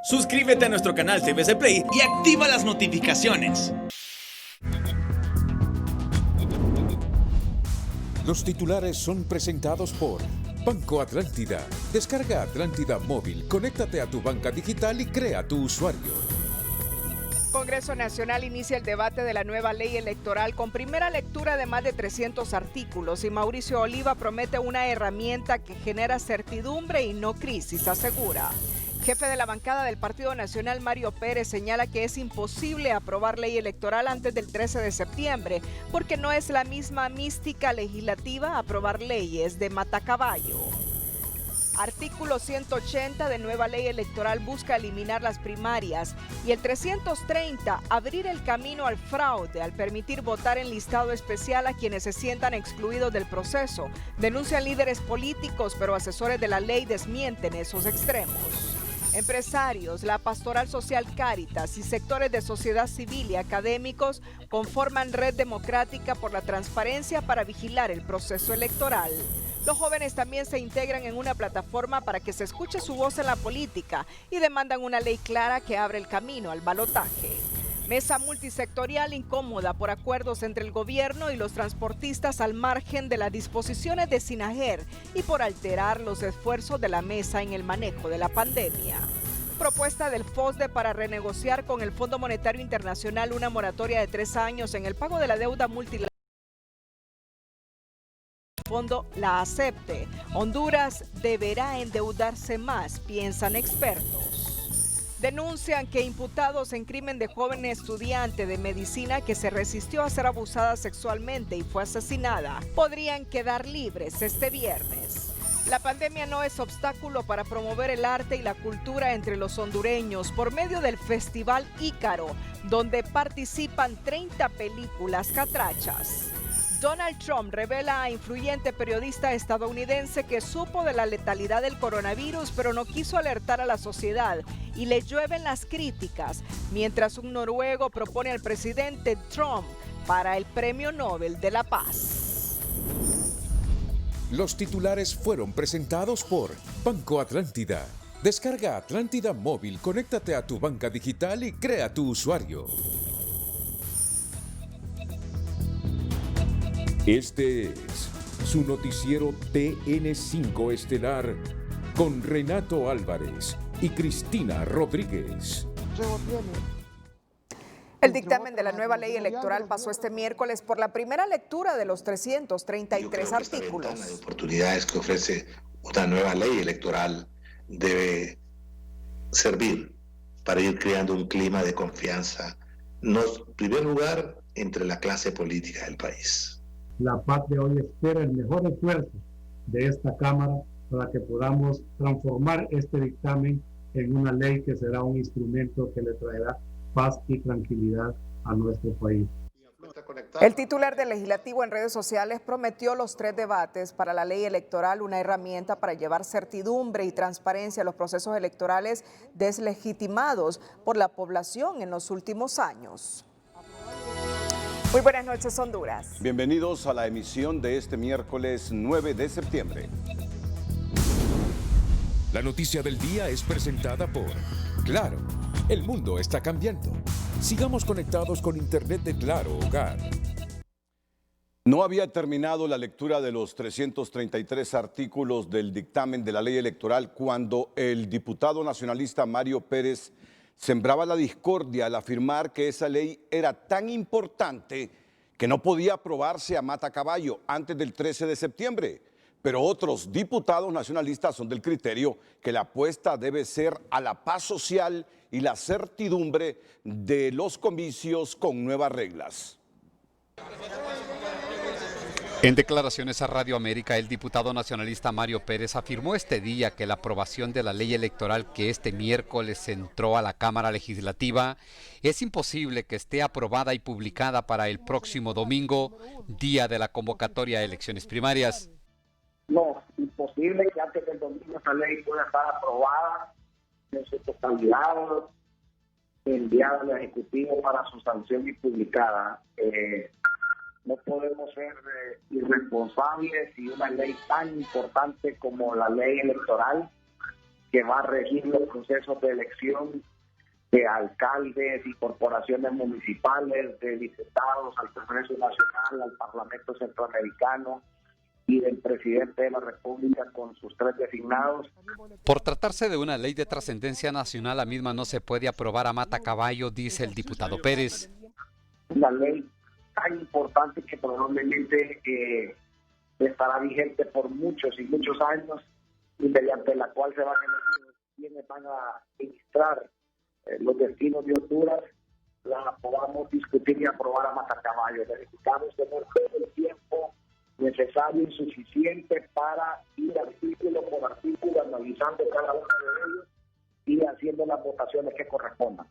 Suscríbete a nuestro canal CBC Play y activa las notificaciones. Los titulares son presentados por Banco Atlántida. Descarga Atlántida Móvil, conéctate a tu banca digital y crea tu usuario. Congreso Nacional inicia el debate de la nueva ley electoral con primera lectura de más de 300 artículos y Mauricio Oliva promete una herramienta que genera certidumbre y no crisis, asegura. Jefe de la bancada del Partido Nacional, Mario Pérez, señala que es imposible aprobar ley electoral antes del 13 de septiembre porque no es la misma mística legislativa aprobar leyes de matacaballo. Artículo 180 de nueva ley electoral busca eliminar las primarias y el 330 abrir el camino al fraude al permitir votar en listado especial a quienes se sientan excluidos del proceso. Denuncian líderes políticos, pero asesores de la ley desmienten esos extremos. Empresarios, la Pastoral Social Cáritas y sectores de sociedad civil y académicos conforman Red Democrática por la Transparencia para vigilar el proceso electoral. Los jóvenes también se integran en una plataforma para que se escuche su voz en la política y demandan una ley clara que abra el camino al balotaje. Mesa multisectorial incómoda por acuerdos entre el gobierno y los transportistas al margen de las disposiciones de SINAGER y por alterar los esfuerzos de la mesa en el manejo de la pandemia. Propuesta del FOSDE para renegociar con el Fondo Monetario Internacional una moratoria de 3 años en el pago de la deuda multilateral. El fondo la acepte. Honduras deberá endeudarse más, piensan expertos. Denuncian que imputados en crimen de joven estudiante de medicina que se resistió a ser abusada sexualmente y fue asesinada podrían quedar libres este viernes. La pandemia no es obstáculo para promover el arte y la cultura entre los hondureños por medio del Festival Ícaro, donde participan 30 películas catrachas. Donald Trump revela a influyente periodista estadounidense que supo de la letalidad del coronavirus, pero no quiso alertar a la sociedad y le llueven las críticas, mientras un noruego propone al presidente Trump para el Premio Nobel de la Paz. Los titulares fueron presentados por Banco Atlántida. Descarga Atlántida Móvil, conéctate a tu banca digital y crea tu usuario. Este es su noticiero TN5 Estelar con Renato Álvarez y Cristina Rodríguez. El dictamen de la nueva ley electoral pasó este miércoles por la primera lectura de los 333 artículos. Esta ventana de oportunidades que ofrece una nueva ley electoral debe servir para ir creando un clima de confianza, en primer lugar, entre la clase política del país. La patria hoy espera el mejor esfuerzo de esta Cámara para que podamos transformar este dictamen en una ley que será un instrumento que le traerá paz y tranquilidad a nuestro país. El titular del Legislativo en redes sociales prometió los 3 debates para la ley electoral, una herramienta para llevar certidumbre y transparencia a los procesos electorales deslegitimados por la población en los últimos años. Muy buenas noches, Honduras. Bienvenidos a la emisión de este miércoles 9 de septiembre. La noticia del día es presentada por Claro, el mundo está cambiando. Sigamos conectados con Internet de Claro Hogar. No había terminado la lectura de los 333 artículos del dictamen de la ley electoral cuando el diputado nacionalista Mario Pérez sembraba la discordia al afirmar que esa ley era tan importante que no podía aprobarse a matacaballo antes del 13 de septiembre. Pero otros diputados nacionalistas son del criterio que la apuesta debe ser a la paz social y la certidumbre de los comicios con nuevas reglas. En declaraciones a Radio América, el diputado nacionalista Mario Pérez afirmó este día que la aprobación de la ley electoral que este miércoles entró a la Cámara Legislativa es imposible que esté aprobada y publicada para el próximo domingo, día de la convocatoria a elecciones primarias. No, imposible que antes del domingo esa ley pueda estar aprobada en su totalidad, enviada al Ejecutivo para su sanción y publicada. No podemos ser irresponsables y una ley tan importante como la ley electoral que va a regir los procesos de elección de alcaldes y corporaciones municipales, de diputados al Congreso Nacional, al Parlamento Centroamericano y del presidente de la República con sus 3 designados. Por tratarse de una ley de trascendencia nacional, la misma no se puede aprobar a mata caballo, dice el diputado Pérez. Una ley tan importante que probablemente estará vigente por muchos y muchos años y mediante la cual se van a elegir quienes van a administrar los destinos de Honduras, la podamos discutir y aprobar a matacaballo. Necesitamos tener todo el tiempo necesario y suficiente para ir artículo por artículo, analizando cada uno de ellos y haciendo las votaciones que correspondan.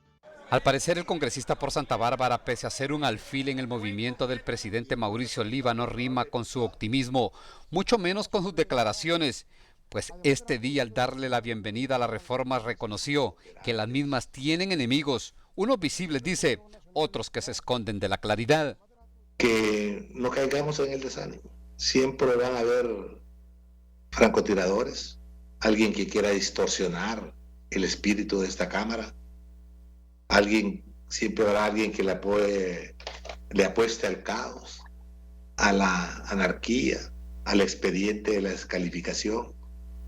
Al parecer, el congresista por Santa Bárbara, pese a ser un alfil en el movimiento del presidente Mauricio Oliva, no rima con su optimismo, mucho menos con sus declaraciones, pues este día, al darle la bienvenida a la reforma, reconoció que las mismas tienen enemigos, unos visibles, dice, otros que se esconden de la claridad. Que no caigamos en el desánimo. Siempre van a haber francotiradores, alguien que quiera distorsionar el espíritu de esta Cámara, siempre habrá alguien que le apueste al caos, a la anarquía, al expediente de la descalificación.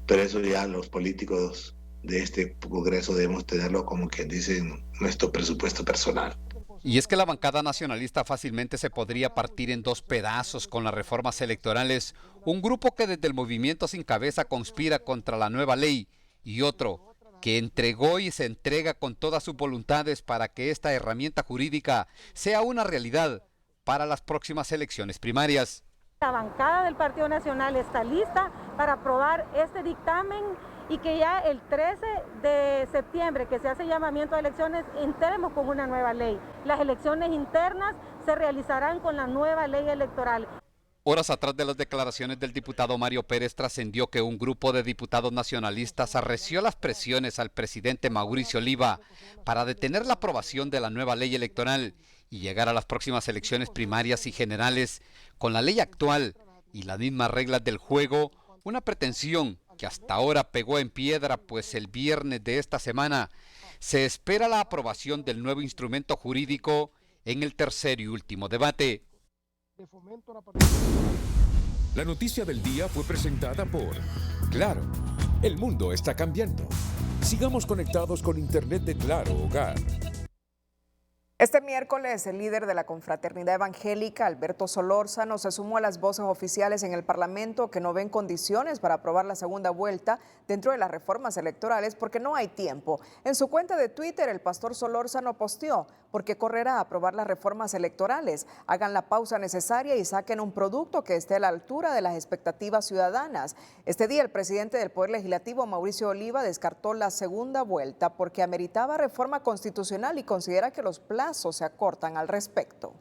Pero eso ya los políticos de este Congreso debemos tenerlo como que dicen nuestro presupuesto personal. Y es que la bancada nacionalista fácilmente se podría partir en 2 pedazos con las reformas electorales, un grupo que desde el movimiento sin cabeza conspira contra la nueva ley y otro que entregó y se entrega con todas sus voluntades para que esta herramienta jurídica sea una realidad para las próximas elecciones primarias. La bancada del Partido Nacional está lista para aprobar este dictamen y que ya el 13 de septiembre, que se hace llamamiento a elecciones, entremos con una nueva ley. Las elecciones internas se realizarán con la nueva ley electoral. Horas atrás de las declaraciones del diputado Mario Pérez, trascendió que un grupo de diputados nacionalistas arreció las presiones al presidente Mauricio Oliva para detener la aprobación de la nueva ley electoral y llegar a las próximas elecciones primarias y generales con la ley actual y las mismas reglas del juego, una pretensión que hasta ahora pegó en piedra, pues el viernes de esta semana se espera la aprobación del nuevo instrumento jurídico en el tercer y último debate. La noticia del día fue presentada por Claro, el mundo está cambiando. Sigamos conectados con Internet de Claro Hogar. Este miércoles, el líder de la confraternidad evangélica, Alberto Solórzano, se sumó a las voces oficiales en el Parlamento que no ven condiciones para aprobar la segunda vuelta dentro de las reformas electorales porque no hay tiempo. En su cuenta de Twitter, el pastor Solórzano posteó: porque correrá a aprobar las reformas electorales. Hagan la pausa necesaria y saquen un producto que esté a la altura de las expectativas ciudadanas. Este día, el presidente del Poder Legislativo, Mauricio Oliva, descartó la segunda vuelta porque ameritaba reforma constitucional y considera que los plazos se acortan al respecto.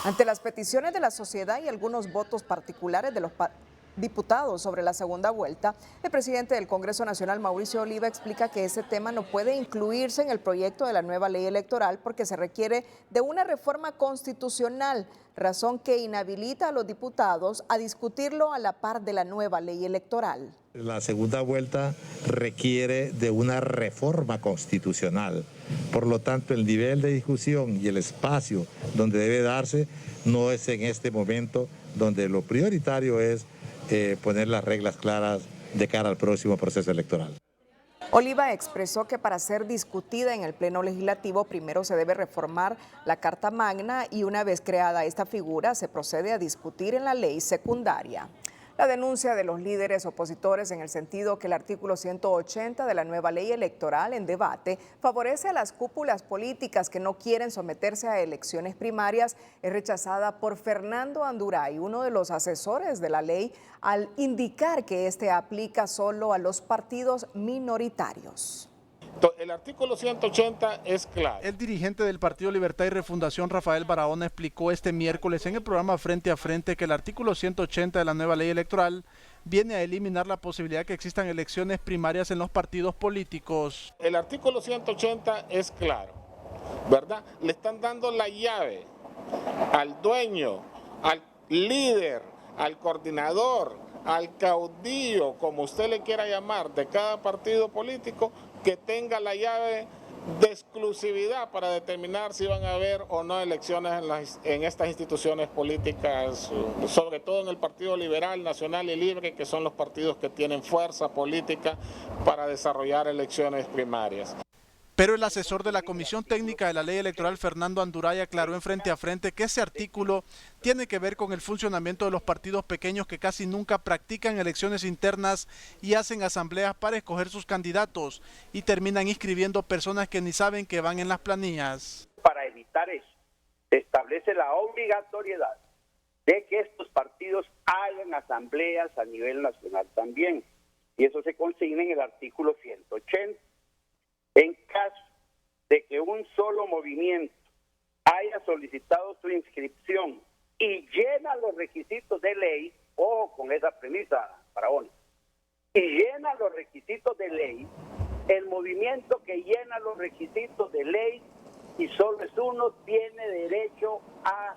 Ante las peticiones de la sociedad y algunos votos particulares de los diputados sobre la segunda vuelta, el presidente del Congreso Nacional, Mauricio Oliva, explica que ese tema no puede incluirse en el proyecto de la nueva ley electoral porque se requiere de una reforma constitucional, razón que inhabilita a los diputados a discutirlo a la par de la nueva ley electoral. La segunda vuelta requiere de una reforma constitucional. Por lo tanto, el nivel de discusión y el espacio donde debe darse no es en este momento, donde lo prioritario es poner las reglas claras de cara al próximo proceso electoral. Oliva expresó que para ser discutida en el Pleno Legislativo primero se debe reformar la Carta Magna y una vez creada esta figura se procede a discutir en la ley secundaria. La denuncia de los líderes opositores en el sentido que el artículo 180 de la nueva ley electoral en debate favorece a las cúpulas políticas que no quieren someterse a elecciones primarias es rechazada por Fernando Anduray, uno de los asesores de la ley, al indicar que este aplica solo a los partidos minoritarios. El artículo 180 es claro. El dirigente del Partido Libertad y Refundación, Rafael Barahona, explicó este miércoles en el programa Frente a Frente que el artículo 180 de la nueva ley electoral viene a eliminar la posibilidad de que existan elecciones primarias en los partidos políticos. El artículo 180 es claro, ¿verdad? Le están dando la llave al dueño, al líder, al coordinador, al caudillo, como usted le quiera llamar, de cada partido político, que tenga la llave de exclusividad para determinar si van a haber o no elecciones en estas instituciones políticas, sobre todo en el Partido Liberal, Nacional y Libre, que son los partidos que tienen fuerza política para desarrollar elecciones primarias. Pero el asesor de la Comisión Técnica de la Ley Electoral, Fernando Anduray, aclaró en Frente a Frente que ese artículo tiene que ver con el funcionamiento de los partidos pequeños que casi nunca practican elecciones internas y hacen asambleas para escoger sus candidatos y terminan inscribiendo personas que ni saben que van en las planillas. Para evitar eso, se establece la obligatoriedad de que estos partidos hagan asambleas a nivel nacional también. Y eso se consigna en el artículo 180. En caso de que un solo movimiento haya solicitado su inscripción y llena los requisitos de ley, ojo con esa premisa, Barahona, y llena los requisitos de ley, el movimiento que llena los requisitos de ley y solo es uno, tiene derecho a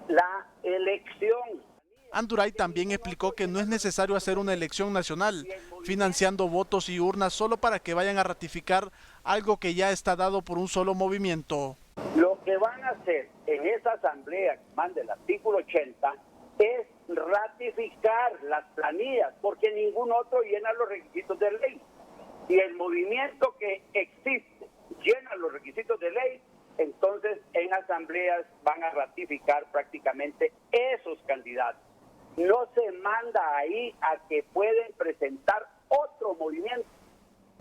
la elección. Anduray también explicó que no es necesario hacer una elección nacional, financiando votos y urnas solo para que vayan a ratificar algo que ya está dado por un solo movimiento. Lo que van a hacer en esa asamblea que manda el artículo 80 es ratificar las planillas, porque ningún otro llena los requisitos de ley. Si el movimiento que existe llena los requisitos de ley, entonces en asambleas van a ratificar prácticamente esos candidatos. No se manda ahí a que pueden presentar otro movimiento,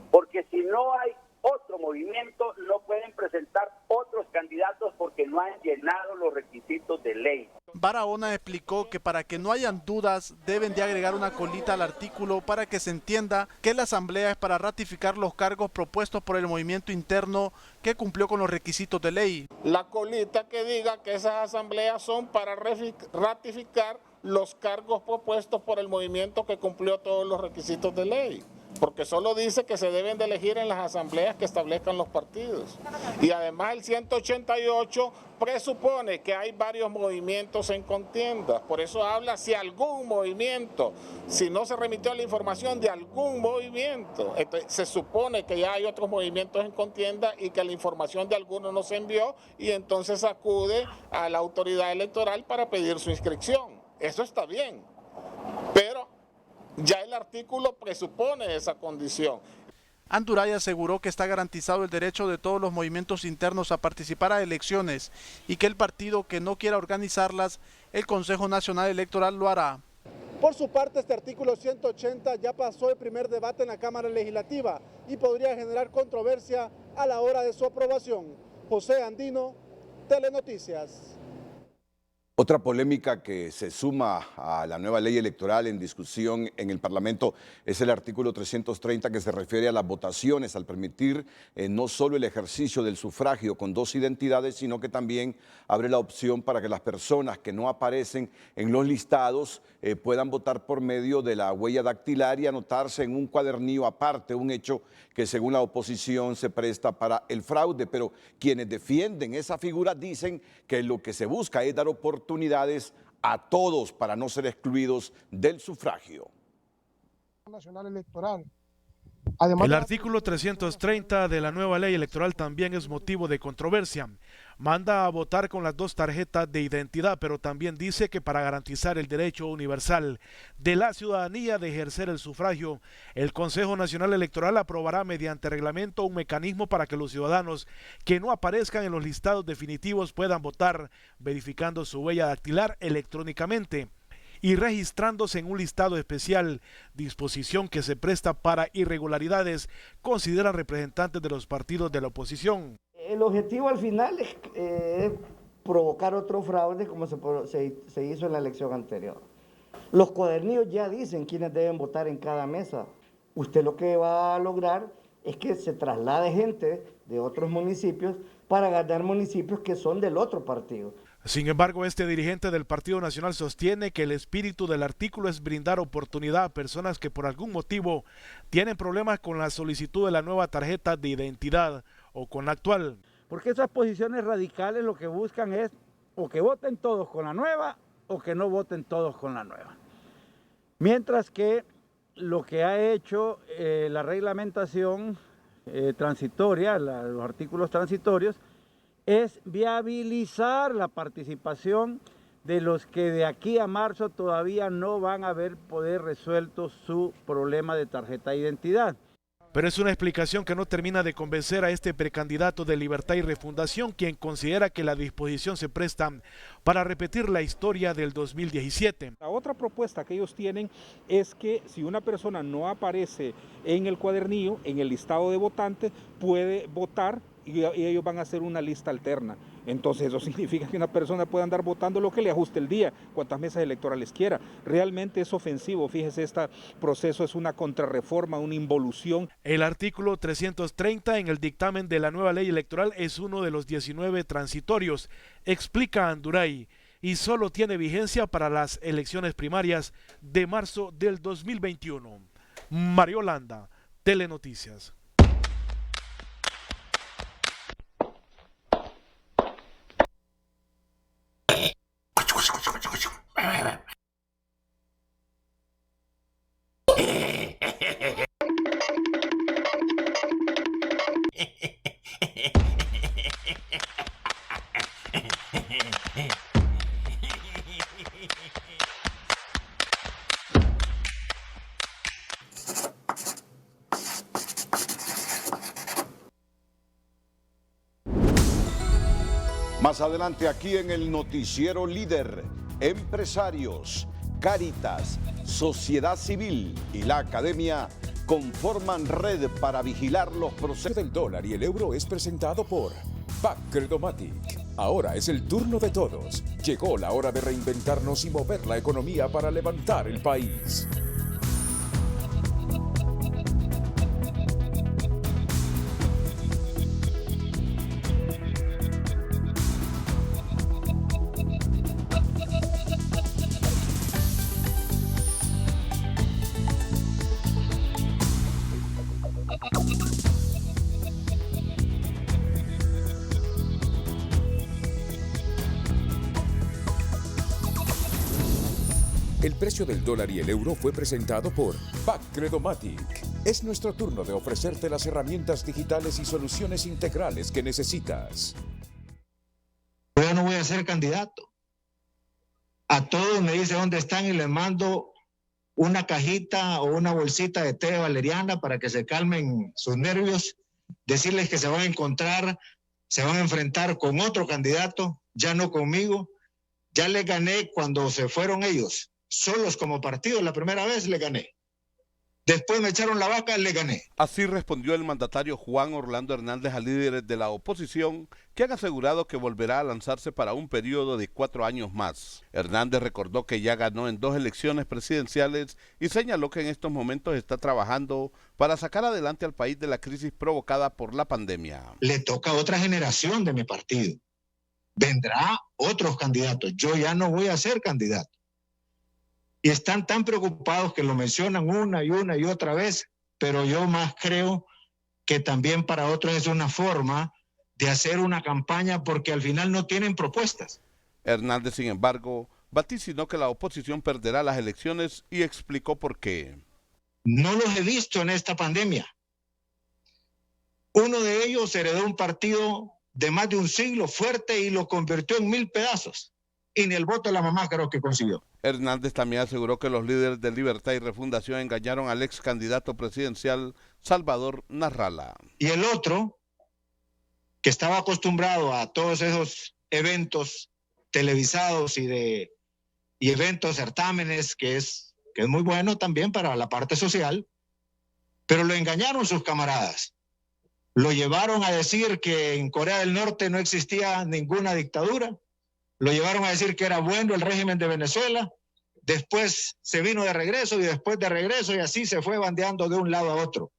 porque si no hay otro movimiento, no pueden presentar otros candidatos porque no han llenado los requisitos de ley. Barahona explicó que para que no hayan dudas deben de agregar una colita al artículo para que se entienda que la asamblea es para ratificar los cargos propuestos por el movimiento interno que cumplió con los requisitos de ley. La colita que diga que esas asambleas son para ratificar los cargos propuestos por el movimiento que cumplió todos los requisitos de ley, porque solo dice que se deben de elegir en las asambleas que establezcan los partidos. Y además el 188 presupone que hay varios movimientos en contienda, por eso habla si algún movimiento, si no se remitió la información de algún movimiento, entonces se supone que ya hay otros movimientos en contienda y que la información de alguno no se envió y entonces acude a la autoridad electoral para pedir su inscripción. Eso está bien, pero ya el artículo presupone esa condición. Anduray aseguró que está garantizado el derecho de todos los movimientos internos a participar a elecciones y que el partido que no quiera organizarlas, el Consejo Nacional Electoral lo hará. Por su parte, este artículo 180 ya pasó el primer debate en la Cámara Legislativa y podría generar controversia a la hora de su aprobación. José Andino, Telenoticias. Otra polémica que se suma a la nueva ley electoral en discusión en el Parlamento es el artículo 330 que se refiere a las votaciones, al permitir no solo el ejercicio del sufragio con dos identidades, sino que también abre la opción para que las personas que no aparecen en los listados puedan votar por medio de la huella dactilar y anotarse en un cuadernillo aparte, un hecho que según la oposición se presta para el fraude. Pero quienes defienden esa figura dicen que lo que se busca es dar oportunidades a todos para no ser excluidos del sufragio. Nacional Electoral. El artículo 330 de la nueva ley electoral también es motivo de controversia. Manda a votar con las dos tarjetas de identidad, pero también dice que para garantizar el derecho universal de la ciudadanía de ejercer el sufragio, el Consejo Nacional Electoral aprobará mediante reglamento un mecanismo para que los ciudadanos que no aparezcan en los listados definitivos puedan votar verificando su huella dactilar electrónicamente y registrándose en un listado especial, disposición que se presta para irregularidades, consideran representantes de los partidos de la oposición. El objetivo al final es provocar otro fraude como se hizo en la elección anterior. Los cuadernillos ya dicen quiénes deben votar en cada mesa. Usted lo que va a lograr es que se traslade gente de otros municipios para ganar municipios que son del otro partido. Sin embargo, este dirigente del Partido Nacional sostiene que el espíritu del artículo es brindar oportunidad a personas que por algún motivo tienen problemas con la solicitud de la nueva tarjeta de identidad o con la actual. Porque esas posiciones radicales lo que buscan es o que voten todos con la nueva o que no voten todos con la nueva. Mientras que lo que ha hecho la reglamentación transitoria, los artículos transitorios, es viabilizar la participación de los que de aquí a marzo todavía no van a haber poder resuelto su problema de tarjeta de identidad. Pero es una explicación que no termina de convencer a este precandidato de Libertad y Refundación, quien considera que la disposición se presta para repetir la historia del 2017. La otra propuesta que ellos tienen es que si una persona no aparece en el cuadernillo, en el listado de votantes, puede votar y ellos van a hacer una lista alterna. Entonces eso significa que una persona puede andar votando lo que le ajuste el día, cuantas mesas electorales quiera. Realmente es ofensivo, fíjese, este proceso es una contrarreforma, una involución. El artículo 330 en el dictamen de la nueva ley electoral es uno de los 19 transitorios, explica Anduray, y solo tiene vigencia para las elecciones primarias de marzo del 2021. Mario Landa, Telenoticias. Más adelante aquí en el noticiero líder, empresarios, Cáritas, sociedad civil y la academia conforman red para vigilar los procesos. El dólar y el euro es presentado por Credomatic. Ahora es el turno de todos. Llegó la hora de reinventarnos y mover la economía para levantar el país. El precio del dólar y el euro fue presentado por Credomatic. Es nuestro turno de ofrecerte las herramientas digitales y soluciones integrales que necesitas. Yo no voy a ser candidato. A todos me dice dónde están y les mando una cajita o una bolsita de té valeriana para que se calmen sus nervios. Decirles que se van a encontrar, se van a enfrentar con otro candidato, ya no conmigo. Ya les gané cuando se fueron ellos. Solos como partido, la primera vez le gané. Después me echaron la vaca, le gané. Así respondió el mandatario Juan Orlando Hernández a líderes de la oposición que han asegurado que volverá a lanzarse para un periodo de 4 años más. Hernández recordó que ya ganó en 2 elecciones presidenciales y señaló que en estos momentos está trabajando para sacar adelante al país de la crisis provocada por la pandemia. Le toca a otra generación de mi partido. Vendrá otros candidatos. Yo ya no voy a ser candidato. Y están tan preocupados que lo mencionan una y otra vez, pero yo más creo que también para otros es una forma de hacer una campaña porque al final no tienen propuestas. Hernández, sin embargo, vaticinó que la oposición perderá las elecciones y explicó por qué. No los he visto en esta pandemia. Uno de ellos heredó un partido de más de un siglo fuerte y lo convirtió en 1000 pedazos. Y ni el voto de la mamá creo que consiguió. Hernández también aseguró que los líderes de Libertad y Refundación engañaron al ex candidato presidencial Salvador Narrala. Y el otro, que estaba acostumbrado a todos esos eventos televisados y eventos, certámenes, que es muy bueno también para la parte social, pero lo engañaron sus camaradas. Lo llevaron a decir que en Corea del Norte no existía ninguna dictadura. Lo llevaron a decir que era bueno el régimen de Venezuela, después se vino de regreso y después de regreso y así se fue bandeando de un lado a otro.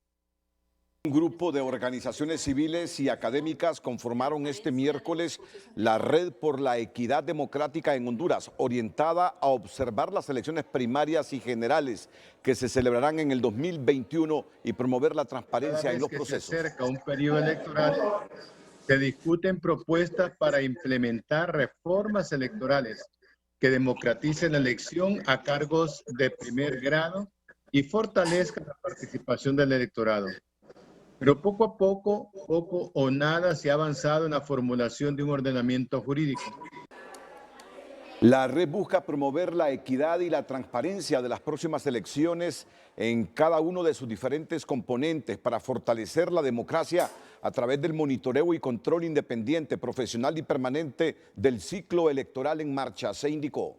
Un grupo de organizaciones civiles y académicas conformaron este miércoles la Red por la Equidad Democrática en Honduras, orientada a observar las elecciones primarias y generales que se celebrarán en el 2021 y promover la transparencia en los procesos. Se acerca un periodo electoral. Se discuten propuestas para implementar reformas electorales que democratice la elección a cargos de primer grado y fortalezca la participación del electorado. Pero poco a poco, poco o nada se ha avanzado en la formulación de un ordenamiento jurídico. La red busca promover la equidad y la transparencia de las próximas elecciones en cada uno de sus diferentes componentes para fortalecer la democracia a través del monitoreo y control independiente, profesional y permanente del ciclo electoral en marcha, se indicó.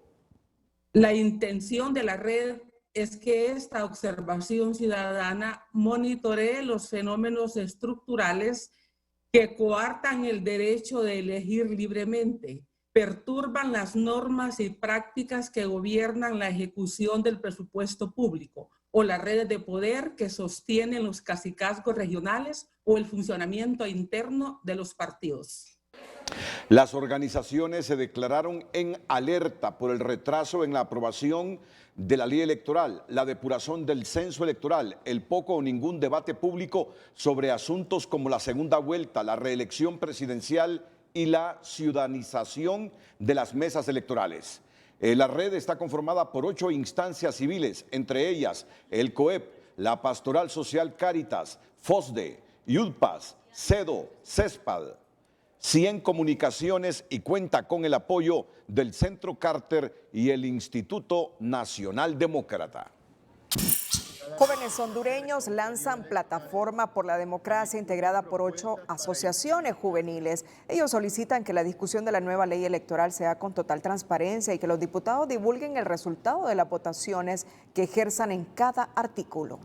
La intención de la red es que esta observación ciudadana monitoree los fenómenos estructurales que coartan el derecho de elegir libremente, perturban las normas y prácticas que gobiernan la ejecución del presupuesto público o las redes de poder que sostienen los cacicazgos regionales o el funcionamiento interno de los partidos. Las organizaciones se declararon en alerta por el retraso en la aprobación de la ley electoral, la depuración del censo electoral, el poco o ningún debate público sobre asuntos como la segunda vuelta, la reelección presidencial y la ciudadanización de las mesas electorales. La red está conformada por 8 instancias civiles, entre ellas el COEP, la Pastoral Social Cáritas, FOSDE, YUDPAS, CEDO, CESPAD, 100 comunicaciones y cuenta con el apoyo del Centro Carter y el Instituto Nacional Demócrata. Jóvenes hondureños lanzan plataforma por la democracia integrada por 8 asociaciones juveniles. Ellos solicitan que la discusión de la nueva ley electoral sea con total transparencia y que los diputados divulguen el resultado de las votaciones que ejerzan en cada artículo.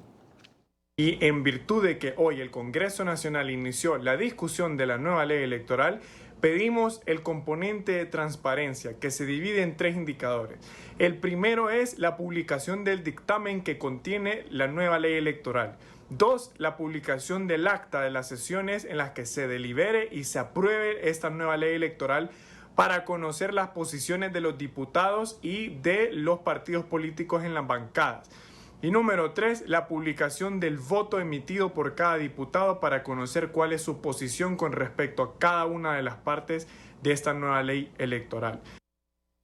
Y en virtud de que hoy el Congreso Nacional inició la discusión de la nueva ley electoral, pedimos el componente de transparencia, que se divide en 3 indicadores. El primero es la publicación del dictamen que contiene la nueva ley electoral. 2, la publicación del acta de las sesiones en las que se delibere y se apruebe esta nueva ley electoral para conocer las posiciones de los diputados y de los partidos políticos en las bancadas. Y número 3, la publicación del voto emitido por cada diputado para conocer cuál es su posición con respecto a cada una de las partes de esta nueva ley electoral.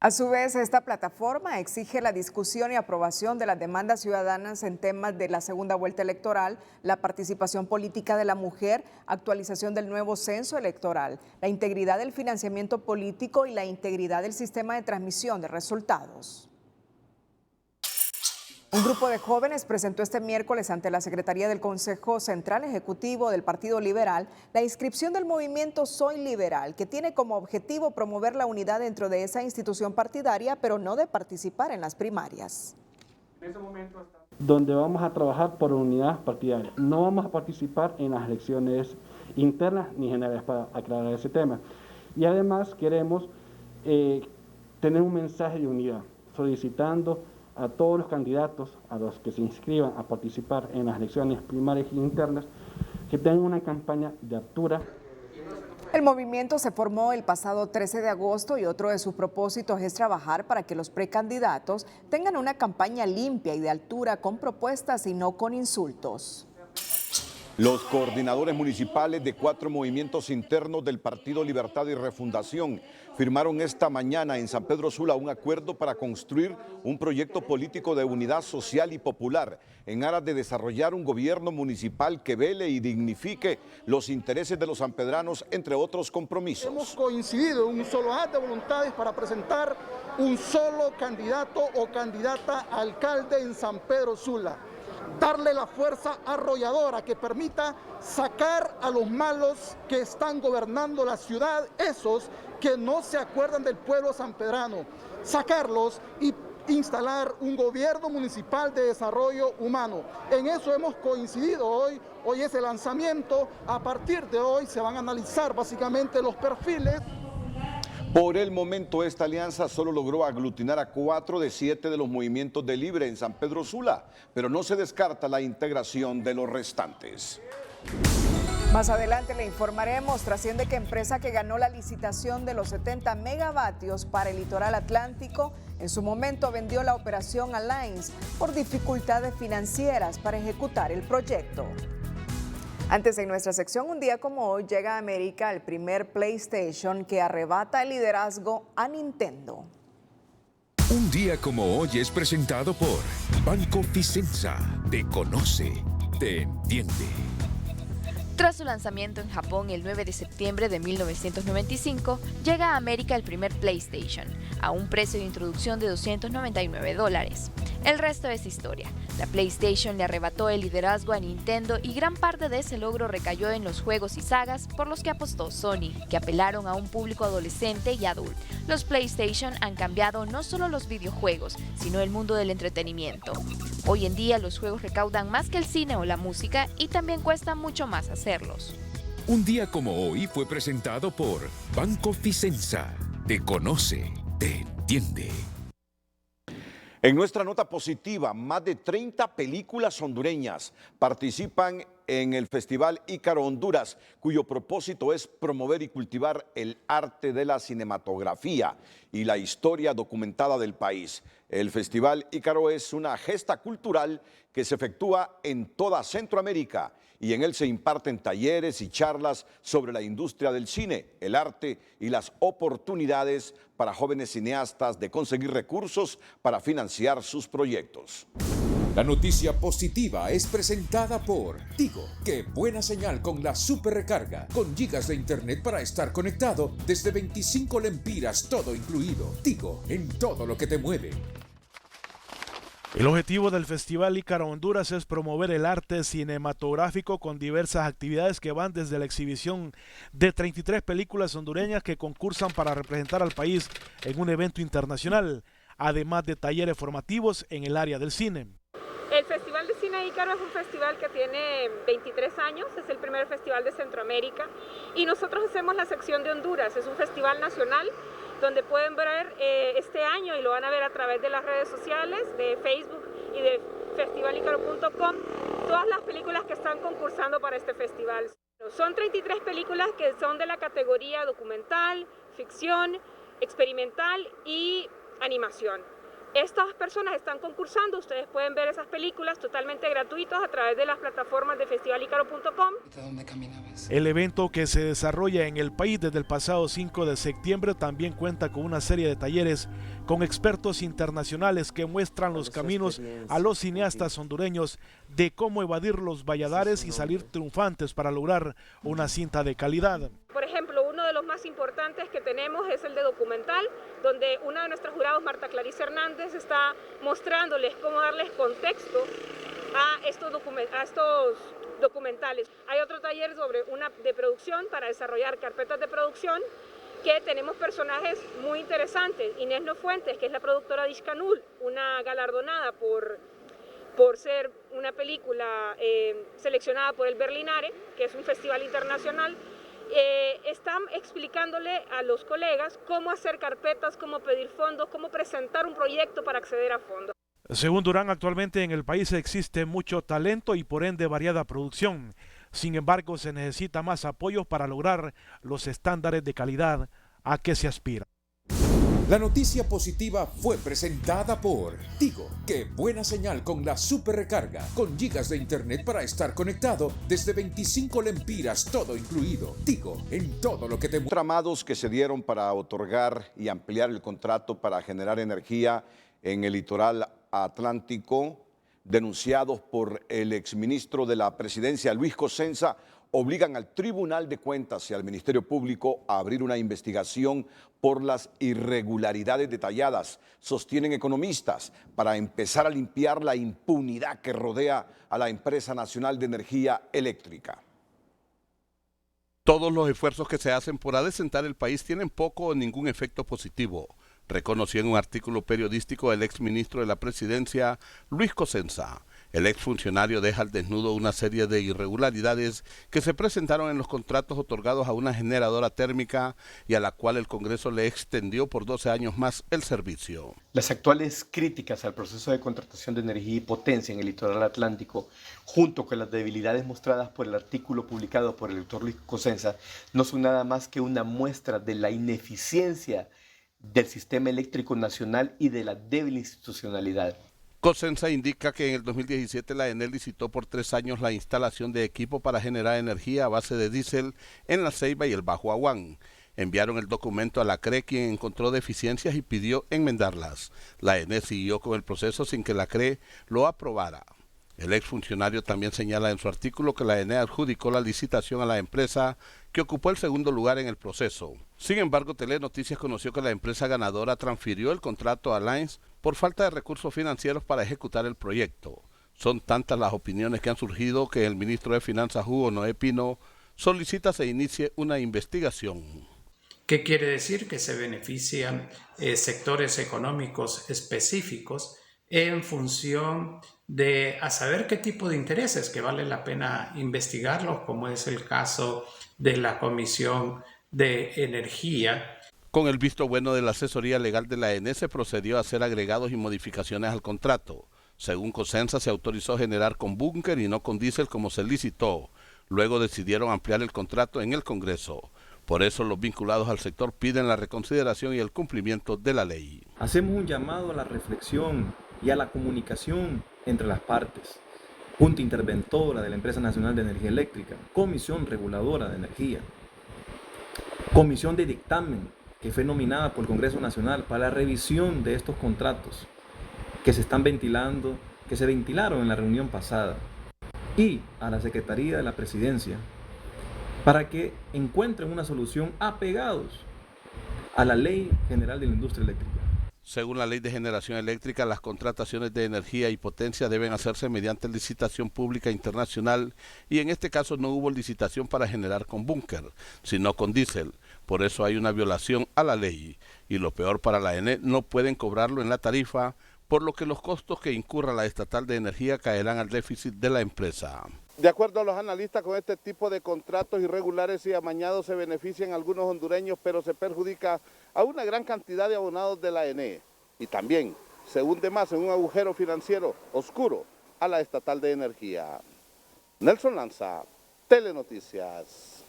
A su vez, esta plataforma exige la discusión y aprobación de las demandas ciudadanas en temas de la segunda vuelta electoral, la participación política de la mujer, actualización del nuevo censo electoral, la integridad del financiamiento político y la integridad del sistema de transmisión de resultados. Un grupo de jóvenes presentó este miércoles ante la Secretaría del Consejo Central Ejecutivo del Partido Liberal la inscripción del movimiento Soy Liberal, que tiene como objetivo promover la unidad dentro de esa institución partidaria, pero no de participar en las primarias. Donde vamos a trabajar por unidad partidaria. No vamos a participar en las elecciones internas ni generales, para aclarar ese tema. Y además queremos tener un mensaje de unidad, solicitando a todos los candidatos, a los que se inscriban a participar en las elecciones primarias e internas, que tengan una campaña de altura. El movimiento se formó el pasado 13 de agosto y otro de sus propósitos es trabajar para que los precandidatos tengan una campaña limpia y de altura con propuestas y no con insultos. Los coordinadores municipales de 4 movimientos internos del Partido Libertad y Refundación firmaron esta mañana en San Pedro Sula un acuerdo para construir un proyecto político de unidad social y popular en aras de desarrollar un gobierno municipal que vele y dignifique los intereses de los sanpedranos, entre otros compromisos. Hemos coincidido en un solo acto de voluntades para presentar un solo candidato o candidata a alcalde en San Pedro Sula. Darle la fuerza arrolladora que permita sacar a los malos que están gobernando la ciudad, esos que no se acuerdan del pueblo sanpedrano, sacarlos y instalar un gobierno municipal de desarrollo humano. En eso hemos coincidido hoy. Hoy es el lanzamiento. A partir de hoy se van a analizar básicamente los perfiles. Por el momento, esta alianza solo logró aglutinar a 4 de 7 de los movimientos de Libre en San Pedro Sula, pero no se descarta la integración de los restantes. Más adelante le informaremos. Trasciende que empresa que ganó la licitación de los 70 megavatios para el litoral atlántico, en su momento vendió la operación Alliance por dificultades financieras para ejecutar el proyecto. Antes, en nuestra sección, un día como hoy, llega a América el primer PlayStation que arrebata el liderazgo a Nintendo. Un día como hoy es presentado por Banco Vicenza. Te conoce, te entiende. Tras su lanzamiento en Japón el 9 de septiembre de 1995, llega a América el primer PlayStation, a un precio de introducción de $299. El resto es historia. La PlayStation le arrebató el liderazgo a Nintendo y gran parte de ese logro recayó en los juegos y sagas por los que apostó Sony, que apelaron a un público adolescente y adulto. Los PlayStation han cambiado no solo los videojuegos, sino el mundo del entretenimiento. Hoy en día los juegos recaudan más que el cine o la música y también cuesta mucho más hacerlos. Un día como hoy fue presentado por Banco Vicenza. Te conoce, te entiende. En nuestra nota positiva, más de 30 películas hondureñas participan en el Festival Ícaro Honduras, cuyo propósito es promover y cultivar el arte de la cinematografía y la historia documentada del país. El Festival Ícaro es una gesta cultural que se efectúa en toda Centroamérica y en él se imparten talleres y charlas sobre la industria del cine, el arte y las oportunidades para jóvenes cineastas de conseguir recursos para financiar sus proyectos. La noticia positiva es presentada por Tigo. ¡Qué buena señal con la super recarga! Con gigas de internet para estar conectado desde 25 lempiras, todo incluido. Tigo, en todo lo que te mueve. El objetivo del Festival Ícaro Honduras es promover el arte cinematográfico con diversas actividades que van desde la exhibición de 33 películas hondureñas que concursan para representar al país en un evento internacional, además de talleres formativos en el área del cine. El Festival de Cine Ícaro es un festival que tiene 23 años, es el primer festival de Centroamérica y nosotros hacemos la sección de Honduras, es un festival nacional donde pueden ver este año y lo van a ver a través de las redes sociales, de Facebook y de festivalicaro.com, todas las películas que están concursando para este festival. Son 33 películas que son de la categoría documental, ficción, experimental y animación. Estas personas están concursando, ustedes pueden ver esas películas totalmente gratuitas a través de las plataformas de festivalicaro.com. El evento, que se desarrolla en el país desde el pasado 5 de septiembre, también cuenta con una serie de talleres con expertos internacionales que muestran los caminos a los cineastas hondureños de cómo evadir los valladares y salir triunfantes para lograr una cinta de calidad. Por ejemplo, uno de los más importantes que tenemos es el de documental, donde una de nuestras jurados, Marta Clarice Hernández, está mostrándoles cómo darles contexto a estos documentales. Hay otro taller sobre de producción para desarrollar carpetas de producción, que tenemos personajes muy interesantes. Inés Nofuentes, que es la productora de Ishkanul, una galardonada por ser una película seleccionada por el Berlinare, que es un festival internacional. Están explicándole a los colegas cómo hacer carpetas, cómo pedir fondos, cómo presentar un proyecto para acceder a fondos. Según Durán, actualmente en el país existe mucho talento y por ende variada producción. Sin embargo, se necesita más apoyos para lograr los estándares de calidad a que se aspira. La noticia positiva fue presentada por Tigo. ¡Qué buena señal con la super recarga! Con gigas de internet para estar conectado desde 25 lempiras, todo incluido. Tigo, en todo lo que te mueve. Tramados que se dieron para otorgar y ampliar el contrato para generar energía en el litoral atlántico, denunciados por el exministro de la Presidencia, Luis Cosenza, obligan al Tribunal de Cuentas y al Ministerio Público a abrir una investigación por las irregularidades detalladas, sostienen economistas, para empezar a limpiar la impunidad que rodea a la Empresa Nacional de Energía Eléctrica. Todos los esfuerzos que se hacen por adecentar el país tienen poco o ningún efecto positivo, reconoció en un artículo periodístico el exministro de la Presidencia, Luis Cosenza. El exfuncionario deja al desnudo una serie de irregularidades que se presentaron en los contratos otorgados a una generadora térmica y a la cual el Congreso le extendió por 12 años más el servicio. Las actuales críticas al proceso de contratación de energía y potencia en el litoral atlántico, junto con las debilidades mostradas por el artículo publicado por el doctor Luis Cosenza, no son nada más que una muestra de la ineficiencia del sistema eléctrico nacional y de la débil institucionalidad. Cosenza indica que en el 2017 la ENEL licitó por 3 años la instalación de equipo para generar energía a base de diésel en La Ceiba y el Bajo Aguán. Enviaron el documento a la CRE, quien encontró deficiencias y pidió enmendarlas. La ENE siguió con el proceso sin que la CRE lo aprobara. El exfuncionario también señala en su artículo que la ENE adjudicó la licitación a la empresa que ocupó el segundo lugar en el proceso. Sin embargo, Telenoticias conoció que la empresa ganadora transfirió el contrato a Lines por falta de recursos financieros para ejecutar el proyecto. Son tantas las opiniones que han surgido que el ministro de Finanzas, Hugo Noé Pino, solicita se inicie una investigación. ¿Qué quiere decir? Que se benefician sectores económicos específicos en función de a saber qué tipo de intereses que vale la pena investigarlos, como es el caso de la Comisión de Energía. Con el visto bueno de la asesoría legal de la ENE se procedió a hacer agregados y modificaciones al contrato. Según Cosensa, se autorizó generar con búnker y no con diésel como se licitó. Luego decidieron ampliar el contrato en el Congreso. Por eso los vinculados al sector piden la reconsideración y el cumplimiento de la ley. Hacemos un llamado a la reflexión y a la comunicación entre las partes. Junta Interventora de la Empresa Nacional de Energía Eléctrica, Comisión Reguladora de Energía, Comisión de Dictamen, que fue nominada por el Congreso Nacional para la revisión de estos contratos que se están ventilando, que se ventilaron en la reunión pasada, y a la Secretaría de la Presidencia, para que encuentren una solución apegados a la Ley General de la Industria Eléctrica. Según la Ley de Generación Eléctrica, las contrataciones de energía y potencia deben hacerse mediante licitación pública internacional y en este caso no hubo licitación para generar con búnker, sino con diésel. Por eso hay una violación a la ley y lo peor para la ENE, no pueden cobrarlo en la tarifa, por lo que los costos que incurra la estatal de energía caerán al déficit de la empresa. De acuerdo a los analistas, con este tipo de contratos irregulares y amañados se benefician algunos hondureños, pero se perjudica a una gran cantidad de abonados de la ENE. Y también se hunde más en un agujero financiero oscuro a la estatal de energía. Nelson Lanza, Telenoticias.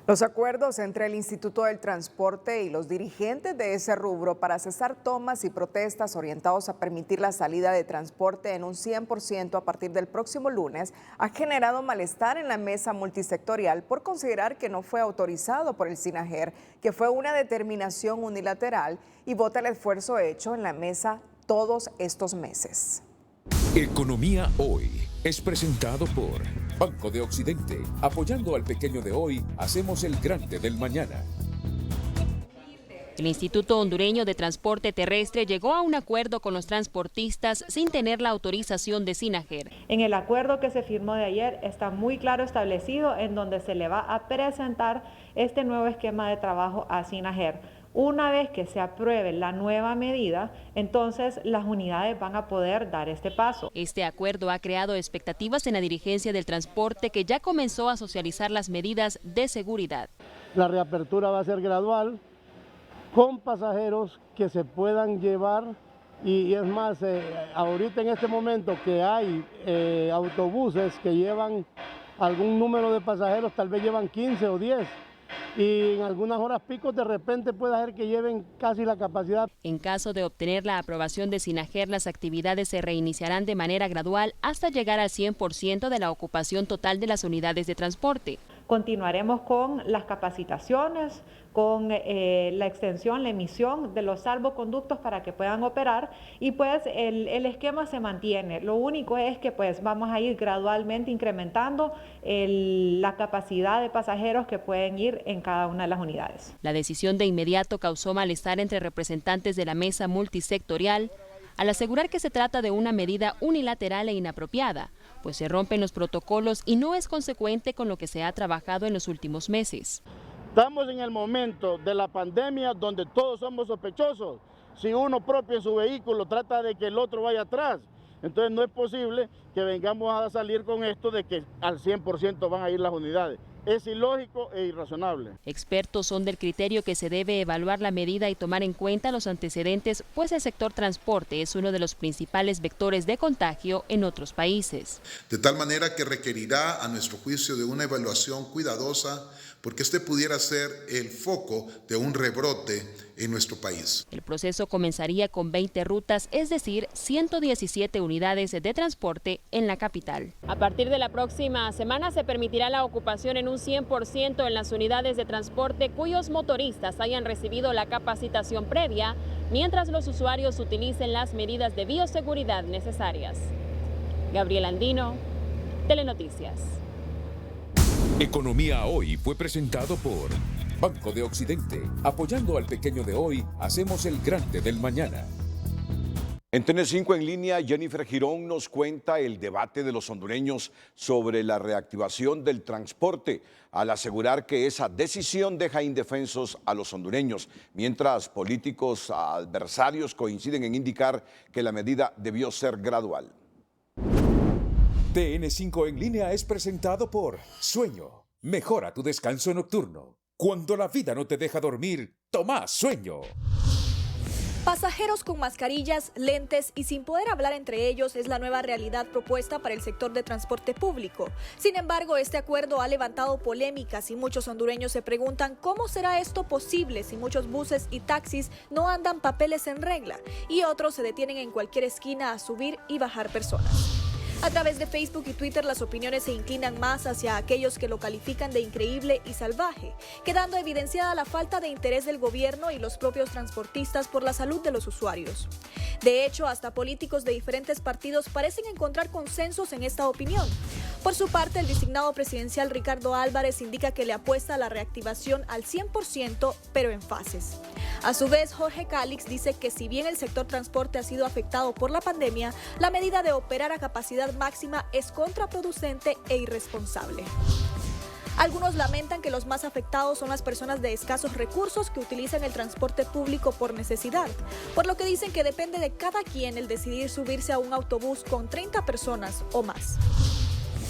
Los acuerdos entre el Instituto del Transporte y los dirigentes de ese rubro para cesar tomas y protestas orientados a permitir la salida de transporte en un 100% a partir del próximo lunes ha generado malestar en la mesa multisectorial por considerar que no fue autorizado por el SINAGER, que fue una determinación unilateral y vota el esfuerzo hecho en la mesa todos estos meses. Economía Hoy es presentado por Banco de Occidente. Apoyando al pequeño de hoy, hacemos el grande del mañana. El Instituto Hondureño de Transporte Terrestre llegó a un acuerdo con los transportistas sin tener la autorización de SINAGER. En el acuerdo que se firmó de ayer está muy claro establecido en donde se le va a presentar este nuevo esquema de trabajo a SINAGER. Una vez que se apruebe la nueva medida, entonces las unidades van a poder dar este paso. Este acuerdo ha creado expectativas en la dirigencia del transporte, que ya comenzó a socializar las medidas de seguridad. La reapertura va a ser gradual, con pasajeros que se puedan llevar, y es más, ahorita en este momento que hay autobuses que llevan algún número de pasajeros, tal vez llevan 15 o 10. Y en algunas horas picos de repente puede ser que lleven casi la capacidad. En caso de obtener la aprobación de SINAGER, las actividades se reiniciarán de manera gradual hasta llegar al 100% de la ocupación total de las unidades de transporte. Continuaremos con las capacitaciones, con la extensión, la emisión de los salvoconductos para que puedan operar, y pues el esquema se mantiene. Lo único es que pues vamos a ir gradualmente incrementando la capacidad de pasajeros que pueden ir en cada una de las unidades. La decisión de inmediato causó malestar entre representantes de la mesa multisectorial al asegurar que se trata de una medida unilateral e inapropiada, pues se rompen los protocolos y no es consecuente con lo que se ha trabajado en los últimos meses. Estamos en el momento de la pandemia donde todos somos sospechosos. Si uno propio en su vehículo trata de que el otro vaya atrás, entonces no es posible que vengamos a salir con esto de que al 100% van a ir las unidades. Es ilógico e irrazonable. Expertos son del criterio que se debe evaluar la medida y tomar en cuenta los antecedentes, pues el sector transporte es uno de los principales vectores de contagio en otros países. De tal manera que requerirá, a nuestro juicio, de una evaluación cuidadosa, porque este pudiera ser el foco de un rebrote en nuestro país. El proceso comenzaría con 20 rutas, es decir, 117 unidades de transporte en la capital. A partir de la próxima semana se permitirá la ocupación en un un 100% en las unidades de transporte cuyos motoristas hayan recibido la capacitación previa, mientras los usuarios utilicen las medidas de bioseguridad necesarias. Gabriel Andino, Telenoticias. Economía Hoy fue presentado por Banco de Occidente. Apoyando al pequeño de hoy, hacemos el grande del mañana. En TN5 en línea, Jennifer Girón nos cuenta el debate de los hondureños sobre la reactivación del transporte, al asegurar que esa decisión deja indefensos a los hondureños, mientras políticos adversarios coinciden en indicar que la medida debió ser gradual. TN5 en línea es presentado por Sueño. Mejora tu descanso nocturno. Cuando la vida no te deja dormir, toma Sueño. Pasajeros con mascarillas, lentes y sin poder hablar entre ellos es la nueva realidad propuesta para el sector de transporte público. Sin embargo, este acuerdo ha levantado polémicas y muchos hondureños se preguntan cómo será esto posible si muchos buses y taxis no andan papeles en regla y otros se detienen en cualquier esquina a subir y bajar personas. A través de Facebook y Twitter las opiniones se inclinan más hacia aquellos que lo califican de increíble y salvaje, quedando evidenciada la falta de interés del gobierno y los propios transportistas por la salud de los usuarios. De hecho, hasta políticos de diferentes partidos parecen encontrar consensos en esta opinión. Por su parte, el designado presidencial Ricardo Álvarez indica que le apuesta a la reactivación al 100%, pero en fases. A su vez, Jorge Calix dice que si bien el sector transporte ha sido afectado por la pandemia, la medida de operar a capacidad máxima es contraproducente e irresponsable. Algunos lamentan que los más afectados son las personas de escasos recursos que utilizan el transporte público por necesidad, por lo que dicen que depende de cada quien el decidir subirse a un autobús con 30 personas o más.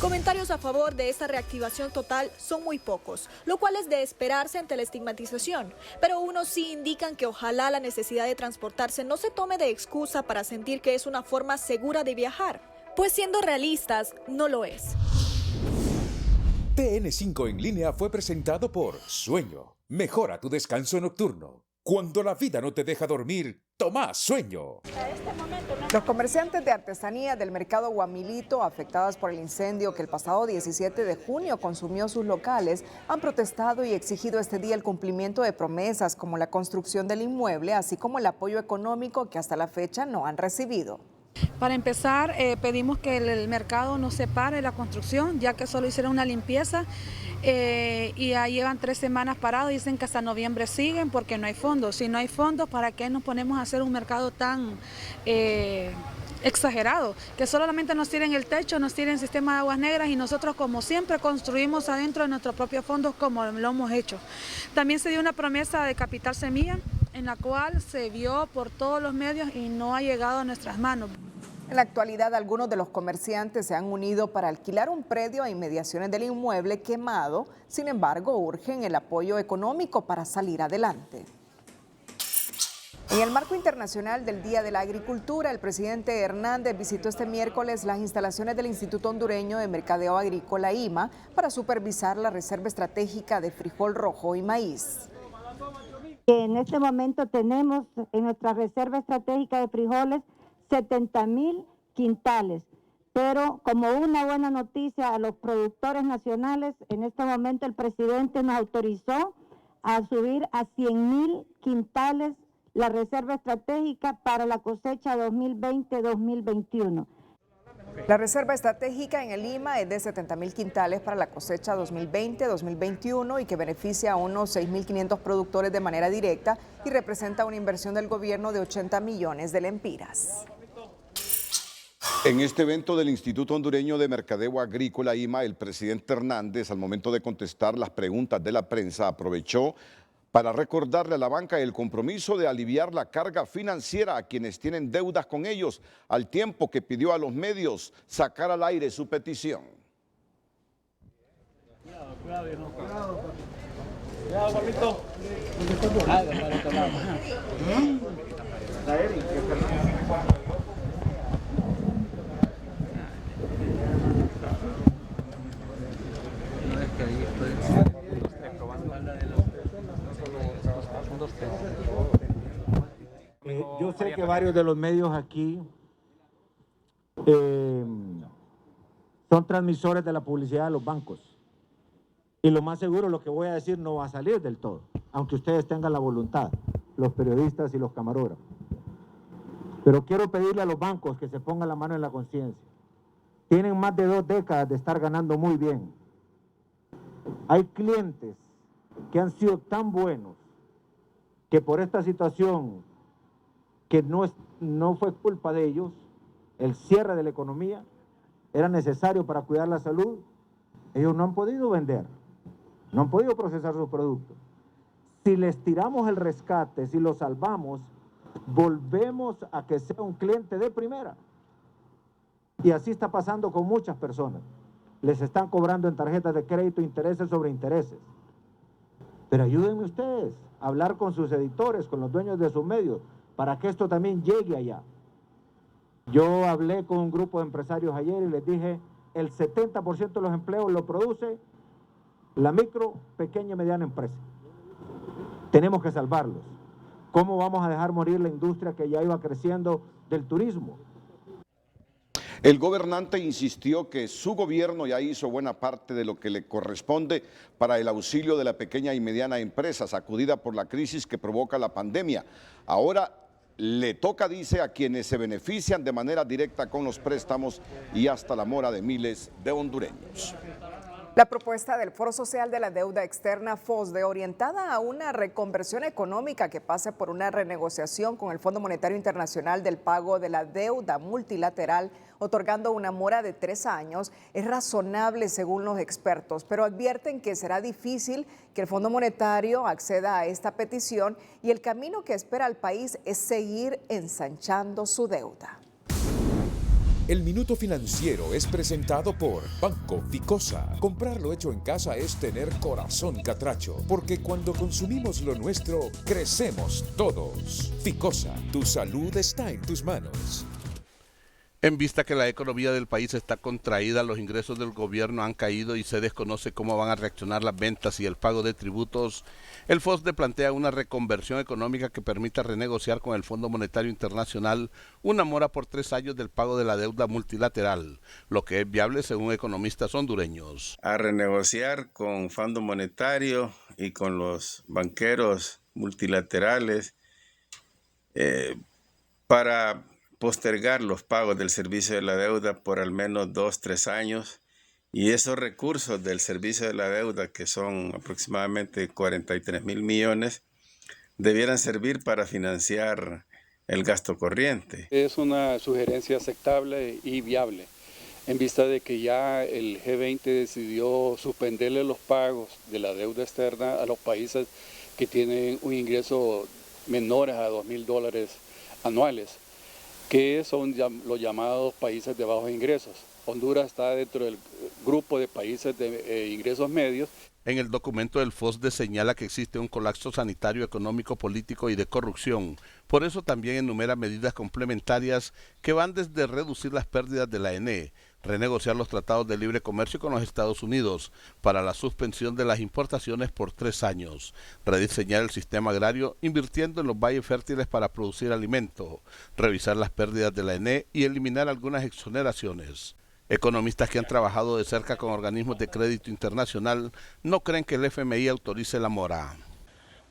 Comentarios a favor de esta reactivación total son muy pocos, lo cual es de esperarse ante la estigmatización, pero unos sí indican que ojalá la necesidad de transportarse no se tome de excusa para sentir que es una forma segura de viajar, pues siendo realistas, no lo es. TN5 en línea fue presentado por Sueño. Mejora tu descanso nocturno. Cuando la vida no te deja dormir, toma Sueño. Los comerciantes de artesanía del mercado Guamilito, afectadas por el incendio que el pasado 17 de junio consumió sus locales, han protestado y exigido este día el cumplimiento de promesas como la construcción del inmueble, así como el apoyo económico que hasta la fecha no han recibido. Para empezar, pedimos que el mercado no se pare la construcción, ya que solo hicieron una limpieza y ya llevan 3 semanas parados. Dicen que hasta noviembre siguen porque no hay fondos. Si no hay fondos, ¿para qué nos ponemos a hacer un mercado tan exagerado? Que solamente nos tiren el techo, nos tiren el sistema de aguas negras y nosotros, como siempre, construimos adentro de nuestros propios fondos como lo hemos hecho. También se dio una promesa de Capital Semilla, en la cual se vio por todos los medios y no ha llegado a nuestras manos. En la actualidad, algunos de los comerciantes se han unido para alquilar un predio a inmediaciones del inmueble quemado. Sin embargo, urgen el apoyo económico para salir adelante. En el marco internacional del Día de la Agricultura, el presidente Hernández visitó este miércoles las instalaciones del Instituto Hondureño de Mercadeo Agrícola IMA para supervisar la reserva estratégica de frijol rojo y maíz. En este momento tenemos en nuestra reserva estratégica de frijoles 70,000 quintales, pero como una buena noticia a los productores nacionales, en este momento el presidente nos autorizó a subir a 100,000 quintales la reserva estratégica para la cosecha 2020-2021. La reserva estratégica en el Lima es de 70,000 quintales para la cosecha 2020-2021 y que beneficia a unos 6,500 productores de manera directa y representa una inversión del gobierno de 80 millones de lempiras. En este evento del Instituto Hondureño de Mercadeo Agrícola IMA, el presidente Hernández, al momento de contestar las preguntas de la prensa, aprovechó para recordarle a la banca el compromiso de aliviar la carga financiera a quienes tienen deudas con ellos, al tiempo que pidió a los medios sacar al aire su petición. Cuidado, viejo. Cuidado, papito. Yo sé que varios de los medios aquí son transmisores de la publicidad de los bancos. Y lo más seguro, lo que voy a decir no va a salir del todo, aunque ustedes tengan la voluntad, los periodistas y los camarógrafos. Pero quiero pedirle a los bancos que se pongan la mano en la conciencia. Tienen más de 2 décadas de estar ganando muy bien. Hay clientes que han sido tan buenos que por esta situación que no fue culpa de ellos, el cierre de la economía era necesario para cuidar la salud, ellos no han podido vender, no han podido procesar sus productos. Si les tiramos el rescate, si los salvamos, volvemos a que sea un cliente de primera. Y así está pasando con muchas personas. Les están cobrando en tarjetas de crédito intereses sobre intereses. Pero ayúdenme ustedes a hablar con sus editores, con los dueños de sus medios, para que esto también llegue allá. Yo hablé con un grupo de empresarios ayer y les dije, el 70% de los empleos lo produce la micro, pequeña y mediana empresa. Tenemos que salvarlos. ¿Cómo vamos a dejar morir la industria que ya iba creciendo del turismo? El gobernante insistió que su gobierno ya hizo buena parte de lo que le corresponde para el auxilio de la pequeña y mediana empresa sacudida por la crisis que provoca la pandemia. Ahora le toca, dice, a quienes se benefician de manera directa con los préstamos y hasta la mora de miles de hondureños. La propuesta del Foro Social de la Deuda Externa, FOSDE, orientada a una reconversión económica que pase por una renegociación con el Fondo Monetario Internacional del pago de la deuda multilateral, otorgando una mora de 3 años, es razonable según los expertos, pero advierten que será difícil que el Fondo Monetario acceda a esta petición y el camino que espera al país es seguir ensanchando su deuda. El Minuto Financiero es presentado por Banco Ficosa. Comprar lo hecho en casa es tener corazón catracho, porque cuando consumimos lo nuestro, crecemos todos. Ficosa, tu salud está en tus manos. En vista que la economía del país está contraída, los ingresos del gobierno han caído y se desconoce cómo van a reaccionar las ventas y el pago de tributos, el FOSDE plantea una reconversión económica que permita renegociar con el Fondo Monetario Internacional una mora por 3 años del pago de la deuda multilateral, lo que es viable según economistas hondureños. A renegociar con Fondo Monetario y con los banqueros multilaterales para postergar los pagos del servicio de la deuda por al menos 2-3 años, y esos recursos del servicio de la deuda, que son aproximadamente 43,000 millones, debieran servir para financiar el gasto corriente. Es una sugerencia aceptable y viable, en vista de que ya el G20 decidió suspenderle los pagos de la deuda externa a los países que tienen un ingreso menor a $2,000 anuales, que son los llamados países de bajos ingresos. Honduras está dentro del grupo de países de ingresos medios. En el documento del FOSDE señala que existe un colapso sanitario, económico, político y de corrupción. Por eso también enumera medidas complementarias que van desde reducir las pérdidas de la ENE, renegociar los tratados de libre comercio con los Estados Unidos para la suspensión de las importaciones por 3 años, rediseñar el sistema agrario invirtiendo en los valles fértiles para producir alimento, revisar las pérdidas de la ENE y eliminar algunas exoneraciones. Economistas que han trabajado de cerca con organismos de crédito internacional no creen que el FMI autorice la mora.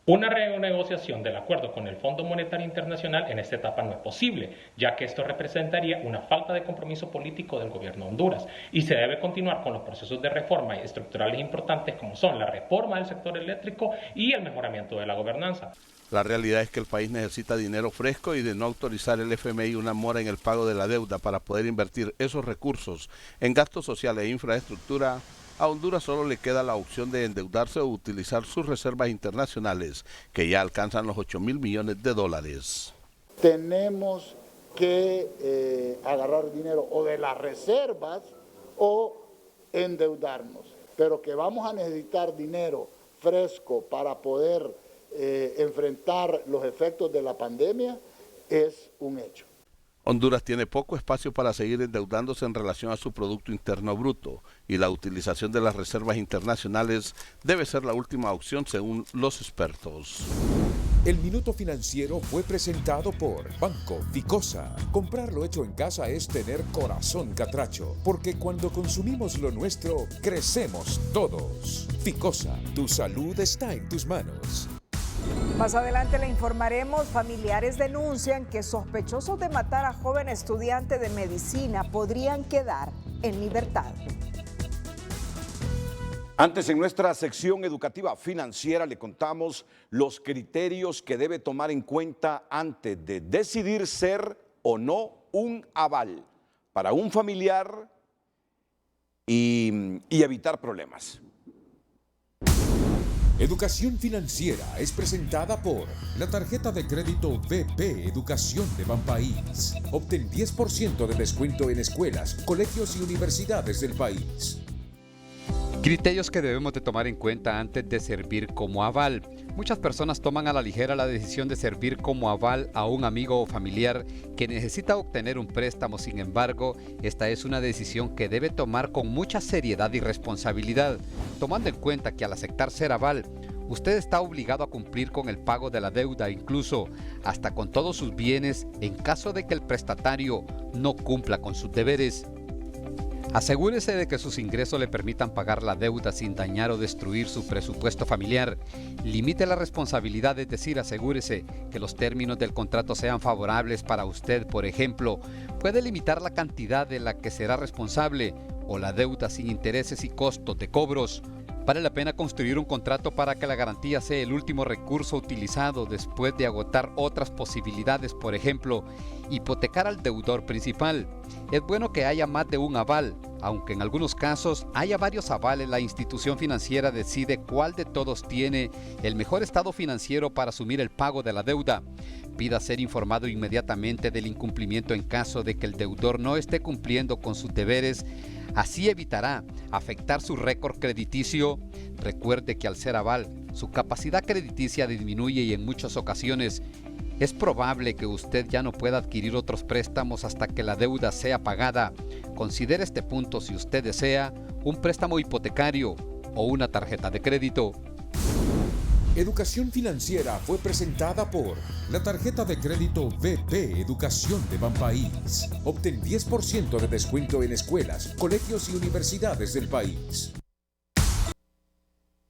Una renegociación del acuerdo con el Fondo Monetario Internacional en esta etapa no es posible, ya que esto representaría una falta de compromiso político del gobierno de Honduras y se debe continuar con los procesos de reforma estructurales importantes como son la reforma del sector eléctrico y el mejoramiento de la gobernanza. La realidad es que el país necesita dinero fresco y de no autorizar el FMI una mora en el pago de la deuda para poder invertir esos recursos en gastos sociales e infraestructura, a Honduras solo le queda la opción de endeudarse o utilizar sus reservas internacionales, que ya alcanzan los $8,000 millones. Tenemos que agarrar dinero o de las reservas o endeudarnos, pero que vamos a necesitar dinero fresco para poder enfrentar los efectos de la pandemia es un hecho. Honduras tiene poco espacio para seguir endeudándose en relación a su Producto Interno Bruto y la utilización de las reservas internacionales debe ser la última opción según los expertos. El Minuto Financiero fue presentado por Banco Ficosa. Comprarlo hecho en casa es tener corazón catracho, porque cuando consumimos lo nuestro, crecemos todos. Ficosa, tu salud está en tus manos. Más adelante le informaremos, familiares denuncian que sospechosos de matar a joven estudiante de medicina podrían quedar en libertad. Antes, en nuestra sección educativa financiera le contamos los criterios que debe tomar en cuenta antes de decidir ser o no un aval para un familiar y evitar problemas. Educación Financiera es presentada por la tarjeta de crédito BP Educación de Banpaís. Obtén 10% de descuento en escuelas, colegios y universidades del país. Criterios que debemos de tomar en cuenta antes de servir como aval. Muchas personas toman a la ligera la decisión de servir como aval a un amigo o familiar que necesita obtener un préstamo. Sin embargo, esta es una decisión que debe tomar con mucha seriedad y responsabilidad, tomando en cuenta que al aceptar ser aval, usted está obligado a cumplir con el pago de la deuda, incluso hasta con todos sus bienes, en caso de que el prestatario no cumpla con sus deberes. Asegúrese de que sus ingresos le permitan pagar la deuda sin dañar o destruir su presupuesto familiar. Limite la responsabilidad, es decir, asegúrese que los términos del contrato sean favorables para usted. Por ejemplo, puede limitar la cantidad de la que será responsable o la deuda sin intereses y costos de cobros. Vale la pena construir un contrato para que la garantía sea el último recurso utilizado después de agotar otras posibilidades, por ejemplo, hipotecar al deudor principal. Es bueno que haya más de un aval, aunque en algunos casos haya varios avales. La institución financiera decide cuál de todos tiene el mejor estado financiero para asumir el pago de la deuda. Pida ser informado inmediatamente del incumplimiento en caso de que el deudor no esté cumpliendo con sus deberes. Así evitará afectar su récord crediticio. Recuerde que al ser aval, su capacidad crediticia disminuye y en muchas ocasiones es probable que usted ya no pueda adquirir otros préstamos hasta que la deuda sea pagada. Considere este punto si usted desea un préstamo hipotecario o una tarjeta de crédito. Educación Financiera fue presentada por la tarjeta de crédito BP Educación de Banpaís. Obtén 10% de descuento en escuelas, colegios y universidades del país.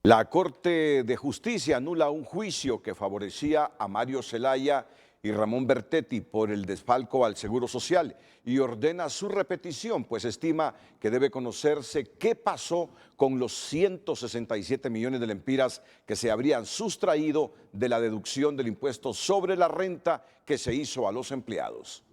La Corte de Justicia anula un juicio que favorecía a Mario Zelaya y Ramón Bertetti por el desfalco al Seguro Social y ordena su repetición, pues estima que debe conocerse qué pasó con los 167 millones de lempiras que se habrían sustraído de la deducción del impuesto sobre la renta que se hizo a los empleados.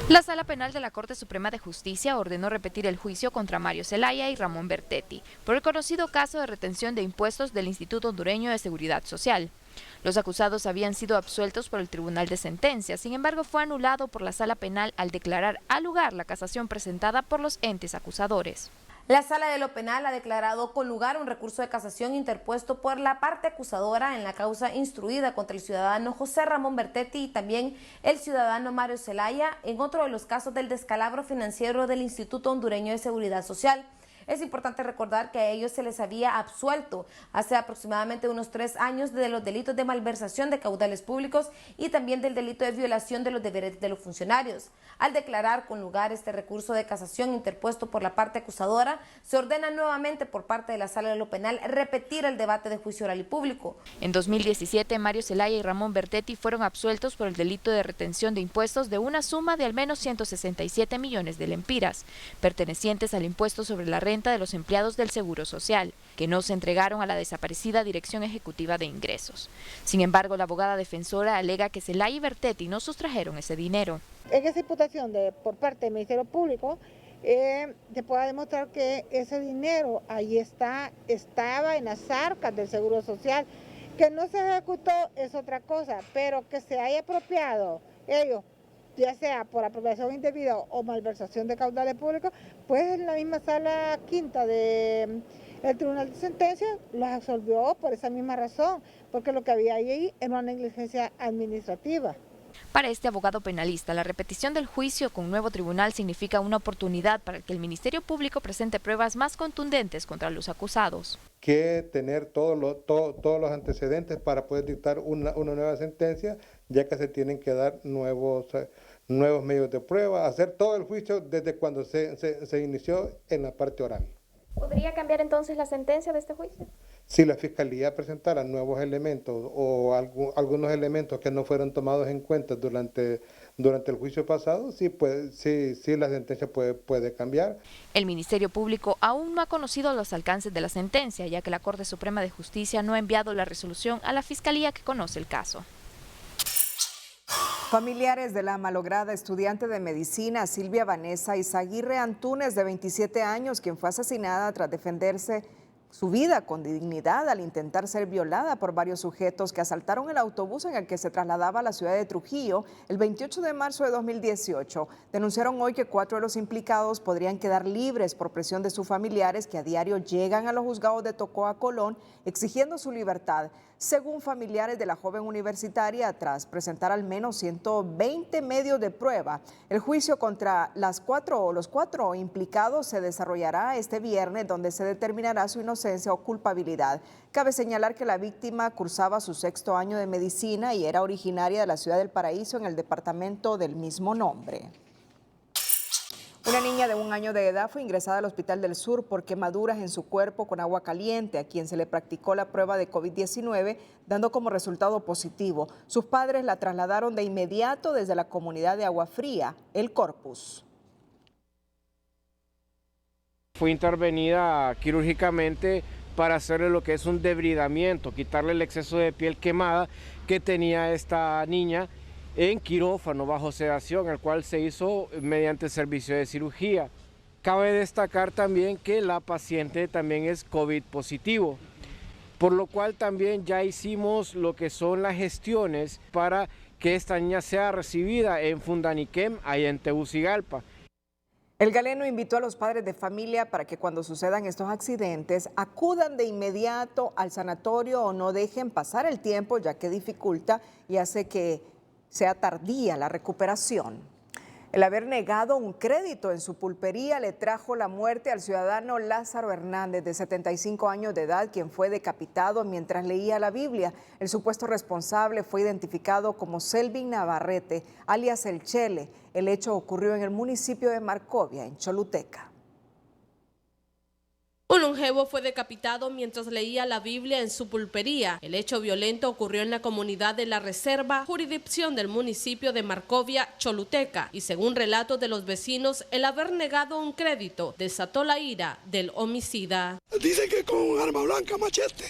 La Sala Penal de la Corte Suprema de Justicia ordenó repetir el juicio contra Mario Zelaya y Ramón Bertetti por el conocido caso de retención de impuestos del Instituto Hondureño de Seguridad Social. Los acusados habían sido absueltos por el Tribunal de Sentencia, sin embargo fue anulado por la Sala Penal al declarar al lugar la casación presentada por los entes acusadores. La Sala de lo Penal ha declarado con lugar un recurso de casación interpuesto por la parte acusadora en la causa instruida contra el ciudadano José Ramón Bertetti y también el ciudadano Mario Zelaya en otro de los casos del descalabro financiero del Instituto Hondureño de Seguridad Social. Es importante recordar que a ellos se les había absuelto hace aproximadamente unos 3 años de los delitos de malversación de caudales públicos y también del delito de violación de los deberes de los funcionarios. Al declarar con lugar este recurso de casación interpuesto por la parte acusadora, se ordena nuevamente por parte de la Sala de lo Penal repetir el debate de juicio oral y público. En 2017, Mario Zelaya y Ramón Bertetti fueron absueltos por el delito de retención de impuestos de una suma de al menos 167 millones de lempiras, pertenecientes al impuesto sobre la renta de los empleados del Seguro Social, que no se entregaron a la desaparecida Dirección Ejecutiva de Ingresos. Sin embargo, la abogada defensora alega que Zelaya y Bertetti no sustrajeron ese dinero. En esa imputación por parte del Ministerio Público, se pueda demostrar que ese dinero ahí estaba en las arcas del Seguro Social, que no se ejecutó es otra cosa, pero que se haya apropiado ellos, ya sea por apropiación indebida o malversación de caudales públicos, pues en la misma sala quinta del Tribunal de Sentencia los absolvió por esa misma razón, porque lo que había ahí era una negligencia administrativa. Para este abogado penalista, la repetición del juicio con nuevo tribunal significa una oportunidad para que el Ministerio Público presente pruebas más contundentes contra los acusados. que tener todos los antecedentes para poder dictar una nueva sentencia, ya que se tienen que dar nuevos medios de prueba, hacer todo el juicio desde cuando se inició en la parte oral. ¿Podría cambiar entonces la sentencia de este juicio? Si la Fiscalía presentara nuevos elementos o algunos elementos que no fueron tomados en cuenta durante el juicio pasado, sí, la sentencia puede cambiar. El Ministerio Público aún no ha conocido los alcances de la sentencia, ya que la Corte Suprema de Justicia no ha enviado la resolución a la Fiscalía que conoce el caso. Familiares de la malograda estudiante de medicina Silvia Vanessa Izaguirre Antúnez, de 27 años, quien fue asesinada tras defenderse su vida con dignidad al intentar ser violada por varios sujetos que asaltaron el autobús en el que se trasladaba a la ciudad de Trujillo el 28 de marzo de 2018. Denunciaron hoy que 4 de los implicados podrían quedar libres por presión de sus familiares, que a diario llegan a los juzgados de Tocoa, Colón, exigiendo su libertad. Según familiares de la joven universitaria, tras presentar al menos 120 medios de prueba, el juicio contra los 4 implicados se desarrollará este viernes, donde se determinará su inocencia o culpabilidad. Cabe señalar que la víctima cursaba su 6º año de medicina y era originaria de la ciudad del Paraíso, en el departamento del mismo nombre. Una niña de 1 año de edad fue ingresada al Hospital del Sur por quemaduras en su cuerpo con agua caliente, a quien se le practicó la prueba de COVID-19, dando como resultado positivo. Sus padres la trasladaron de inmediato desde la comunidad de Agua Fría, El Corpus. Fue intervenida quirúrgicamente para hacerle lo que es un debridamiento, quitarle el exceso de piel quemada que tenía esta niña en quirófano bajo sedación, el cual se hizo mediante el servicio de cirugía. Cabe destacar también que la paciente también es COVID positivo, por lo cual también ya hicimos lo que son las gestiones para que esta niña sea recibida en Fundaniquem, allá en Tegucigalpa. El galeno invitó a los padres de familia para que cuando sucedan estos accidentes acudan de inmediato al sanatorio o no dejen pasar el tiempo, ya que dificulta y hace que sea tardía la recuperación. El haber negado un crédito en su pulpería le trajo la muerte al ciudadano Lázaro Hernández, de 75 años de edad, quien fue decapitado mientras leía la Biblia. El supuesto responsable fue identificado como Selvin Navarrete, alias El Chele. El hecho ocurrió en el municipio de Marcovia, en Choluteca. Un longevo fue decapitado mientras leía la Biblia en su pulpería. El hecho violento ocurrió en la comunidad de La Reserva, jurisdicción del municipio de Marcovia, Choluteca, y según relatos de los vecinos, el haber negado un crédito desató la ira del homicida. Dicen que con arma blanca, machete.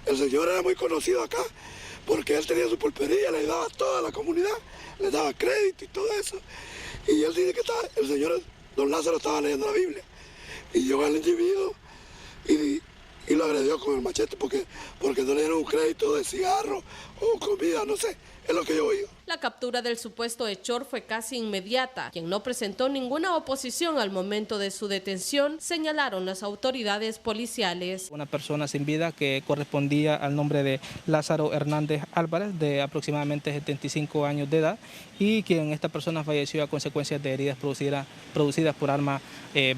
El señor era muy conocido acá porque él tenía su pulpería, le daba a toda la comunidad, le daba crédito y todo eso. Y él dice que el señor don Lázaro estaba leyendo la Biblia. Y llegó al individuo y lo agredió con el machete porque no le dieron un crédito de cigarro o comida, no sé, es lo que yo oigo. La captura del supuesto hechor fue casi inmediata, quien no presentó ninguna oposición al momento de su detención, señalaron las autoridades policiales. Una persona sin vida que correspondía al nombre de Lázaro Hernández Álvarez, de aproximadamente 75 años de edad, y quien esta persona falleció a consecuencia de heridas producidas por arma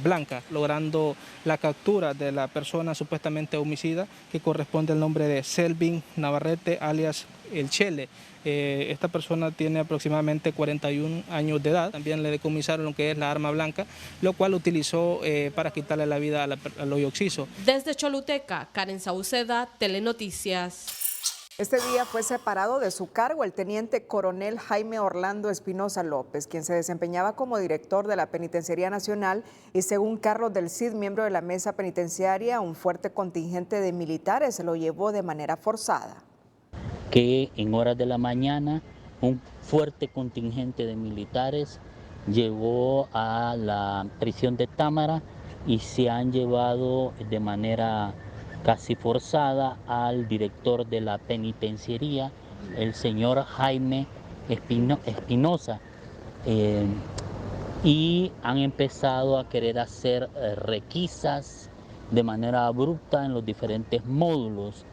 blanca, logrando la captura de la persona supuestamente homicida, que corresponde al nombre de Selvin Navarrete, alias El Chele. Esta persona tiene aproximadamente 41 años de edad. También le decomisaron lo que es la arma blanca, lo cual utilizó para quitarle la vida al hoyo occiso. Desde Choluteca, Karen Sauceda, Telenoticias. Este día fue separado de su cargo el teniente coronel Jaime Orlando Espinosa López, quien se desempeñaba como director de la Penitenciaría Nacional, y según Carlos del Cid, miembro de la mesa penitenciaria, un fuerte contingente de militares se lo llevó de manera forzada. Que en horas de la mañana un fuerte contingente de militares llegó a la prisión de Támara y se han llevado de manera casi forzada al director de la penitenciaría, el señor Jaime Espinosa, y han empezado a querer hacer requisas de manera abrupta en los diferentes módulos.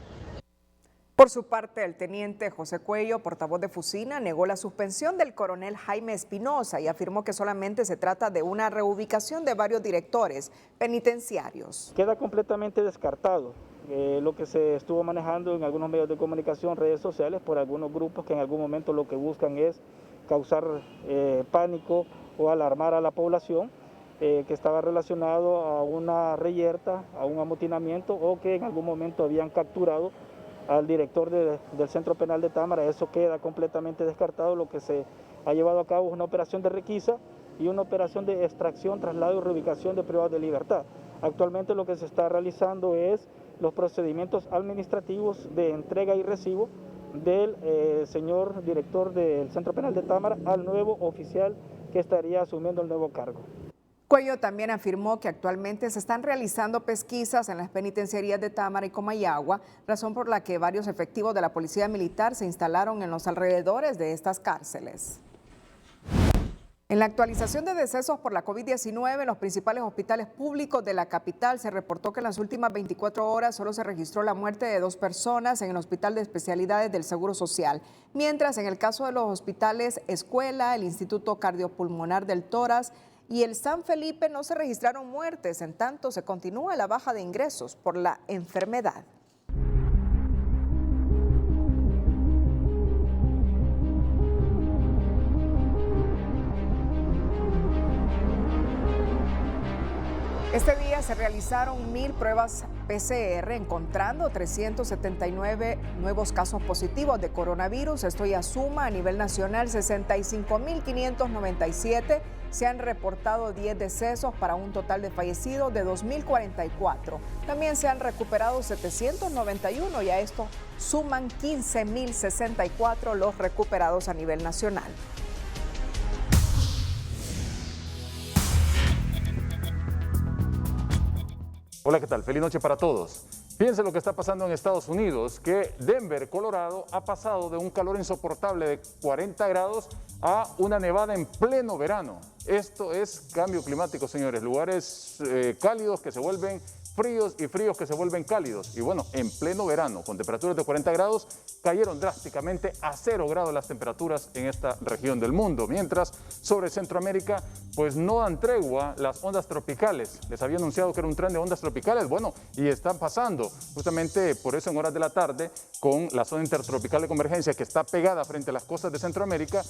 Por su parte, el teniente José Cuello, portavoz de Fusina, negó la suspensión del coronel Jaime Espinosa y afirmó que solamente se trata de una reubicación de varios directores penitenciarios. Queda completamente descartado lo que se estuvo manejando en algunos medios de comunicación, redes sociales, por algunos grupos que en algún momento lo que buscan es causar pánico o alarmar a la población, que estaba relacionado a una reyerta, a un amotinamiento o que en algún momento habían capturado al director del Centro Penal de Támara. Eso queda completamente descartado. Lo que se ha llevado a cabo es una operación de requisa y una operación de extracción, traslado y reubicación de privados de libertad. Actualmente lo que se está realizando es los procedimientos administrativos de entrega y recibo del señor director del Centro Penal de Támara al nuevo oficial que estaría asumiendo el nuevo cargo. Cuello también afirmó que actualmente se están realizando pesquisas en las penitenciarías de Támara y Comayagua, razón por la que varios efectivos de la Policía Militar se instalaron en los alrededores de estas cárceles. En la actualización de decesos por la COVID-19 en los principales hospitales públicos de la capital se reportó que en las últimas 24 horas solo se registró la muerte de 2 personas en el Hospital de Especialidades del Seguro Social, mientras en el caso de los hospitales Escuela, el Instituto Cardiopulmonar del Tórax y el San Felipe no se registraron muertes, en tanto se continúa la baja de ingresos por la enfermedad. Este día se realizaron 1000 pruebas PCR, encontrando 379 nuevos casos positivos de coronavirus. Esto ya suma a nivel nacional 65.597. Se han reportado 10 decesos para un total de fallecidos de 2.044. También se han recuperado 791 y a esto suman 15.064 los recuperados a nivel nacional. Hola, ¿qué tal? Feliz noche para todos. Fíjense lo que está pasando en Estados Unidos, que Denver, Colorado, ha pasado de un calor insoportable de 40 grados a una nevada en pleno verano. Esto es cambio climático, señores. Lugares cálidos que se vuelven fríos y fríos que se vuelven cálidos. Y bueno, en pleno verano, con temperaturas de 40 grados, cayeron drásticamente a 0 grados las temperaturas en esta región del mundo. Mientras, sobre Centroamérica, pues no dan tregua las ondas tropicales. Les había anunciado que era un tren de ondas tropicales, bueno, y están pasando. Justamente por eso en horas de la tarde, con la zona intertropical de convergencia que está pegada frente a las costas de Centroamérica,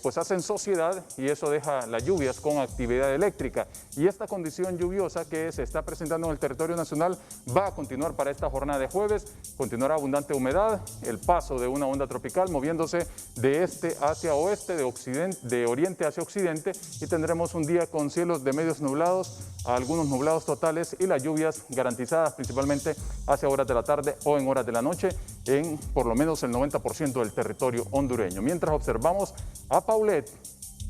pues hacen sociedad y eso deja las lluvias con actividad eléctrica. Y esta condición lluviosa que se está presentando en el territorio nacional va a continuar para esta jornada de jueves. Continuará abundante humedad, el paso de una onda tropical moviéndose de este hacia oeste, de oriente hacia occidente, y tendremos un día con cielos de medios nublados a algunos nublados totales y las lluvias garantizadas principalmente hacia horas de la tarde o en horas de la noche en por lo menos el 90% del territorio hondureño. Mientras observamos a Paulette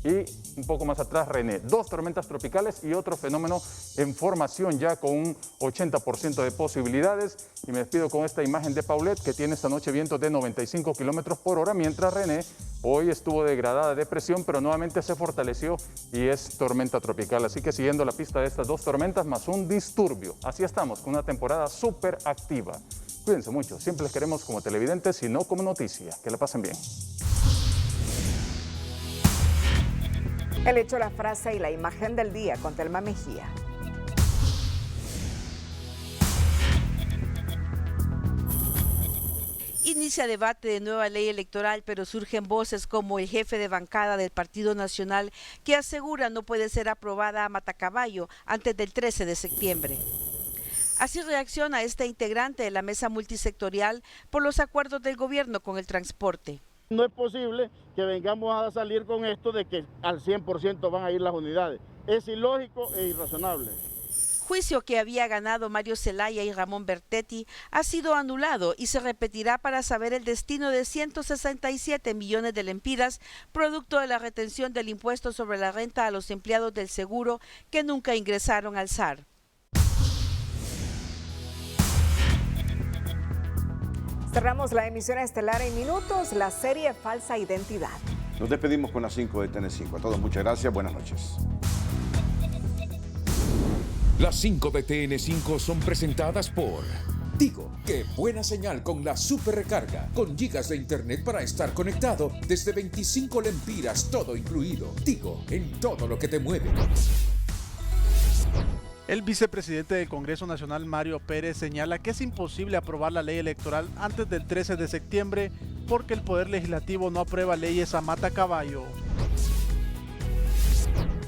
y un poco más atrás René, 2 tormentas tropicales y otro fenómeno en formación ya con un 80% de posibilidades. Y me despido con esta imagen de Paulette, que tiene esta noche vientos de 95 kilómetros por hora, mientras René hoy estuvo degradada de presión, pero nuevamente se fortaleció y es tormenta tropical. Así que siguiendo la pista de estas 2 tormentas más un disturbio, así estamos con una temporada súper activa. Cuídense mucho, siempre les queremos como televidentes y no como noticia. Que la pasen bien. El hecho, la frase y la imagen del día con Telma Mejía. Inicia debate de nueva ley electoral, pero surgen voces como el jefe de bancada del Partido Nacional que asegura no puede ser aprobada a matacaballo antes del 13 de septiembre. Así reacciona este integrante de la mesa multisectorial por los acuerdos del gobierno con el transporte. No es posible que vengamos a salir con esto de que al 100% van a ir las unidades. Es ilógico e irrazonable. Juicio que había ganado Mario Zelaya y Ramón Bertetti ha sido anulado y se repetirá para saber el destino de 167 millones de lempiras, producto de la retención del impuesto sobre la renta a los empleados del seguro que nunca ingresaron al SAR. Cerramos la emisión estelar en minutos, la serie Falsa Identidad. Nos despedimos con las 5 de TN5. A todos muchas gracias, buenas noches. Las 5 de TN5 son presentadas por Tigo, qué buena señal con la super recarga, con gigas de internet para estar conectado desde 25 lempiras, todo incluido. Tigo, en todo lo que te mueve. El vicepresidente del Congreso Nacional, Mario Pérez, señala que es imposible aprobar la ley electoral antes del 13 de septiembre porque el Poder Legislativo no aprueba leyes a matacaballo.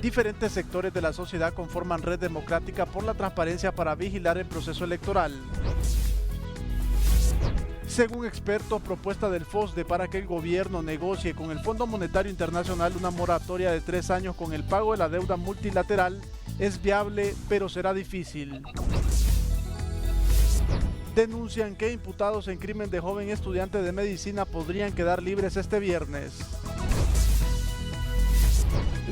Diferentes sectores de la sociedad conforman Red Democrática por la Transparencia para vigilar el proceso electoral. Según expertos, propuesta del FOSDE para que el gobierno negocie con el Fondo Monetario Internacional una moratoria de 3 años con el pago de la deuda multilateral es viable, pero será difícil. Denuncian que imputados en crimen de joven estudiante de medicina podrían quedar libres este viernes.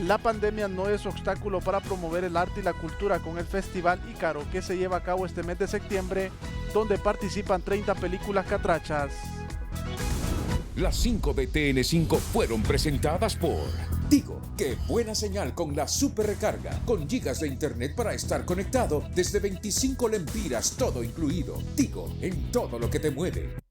La pandemia no es obstáculo para promover el arte y la cultura con el Festival Ícaro, que se lleva a cabo este mes de septiembre, donde participan 30 películas catrachas. Las 5 de TN5 fueron presentadas por Tigo, qué buena señal con la super recarga, con gigas de internet para estar conectado desde 25 lempiras, todo incluido. Tigo, en todo lo que te mueve.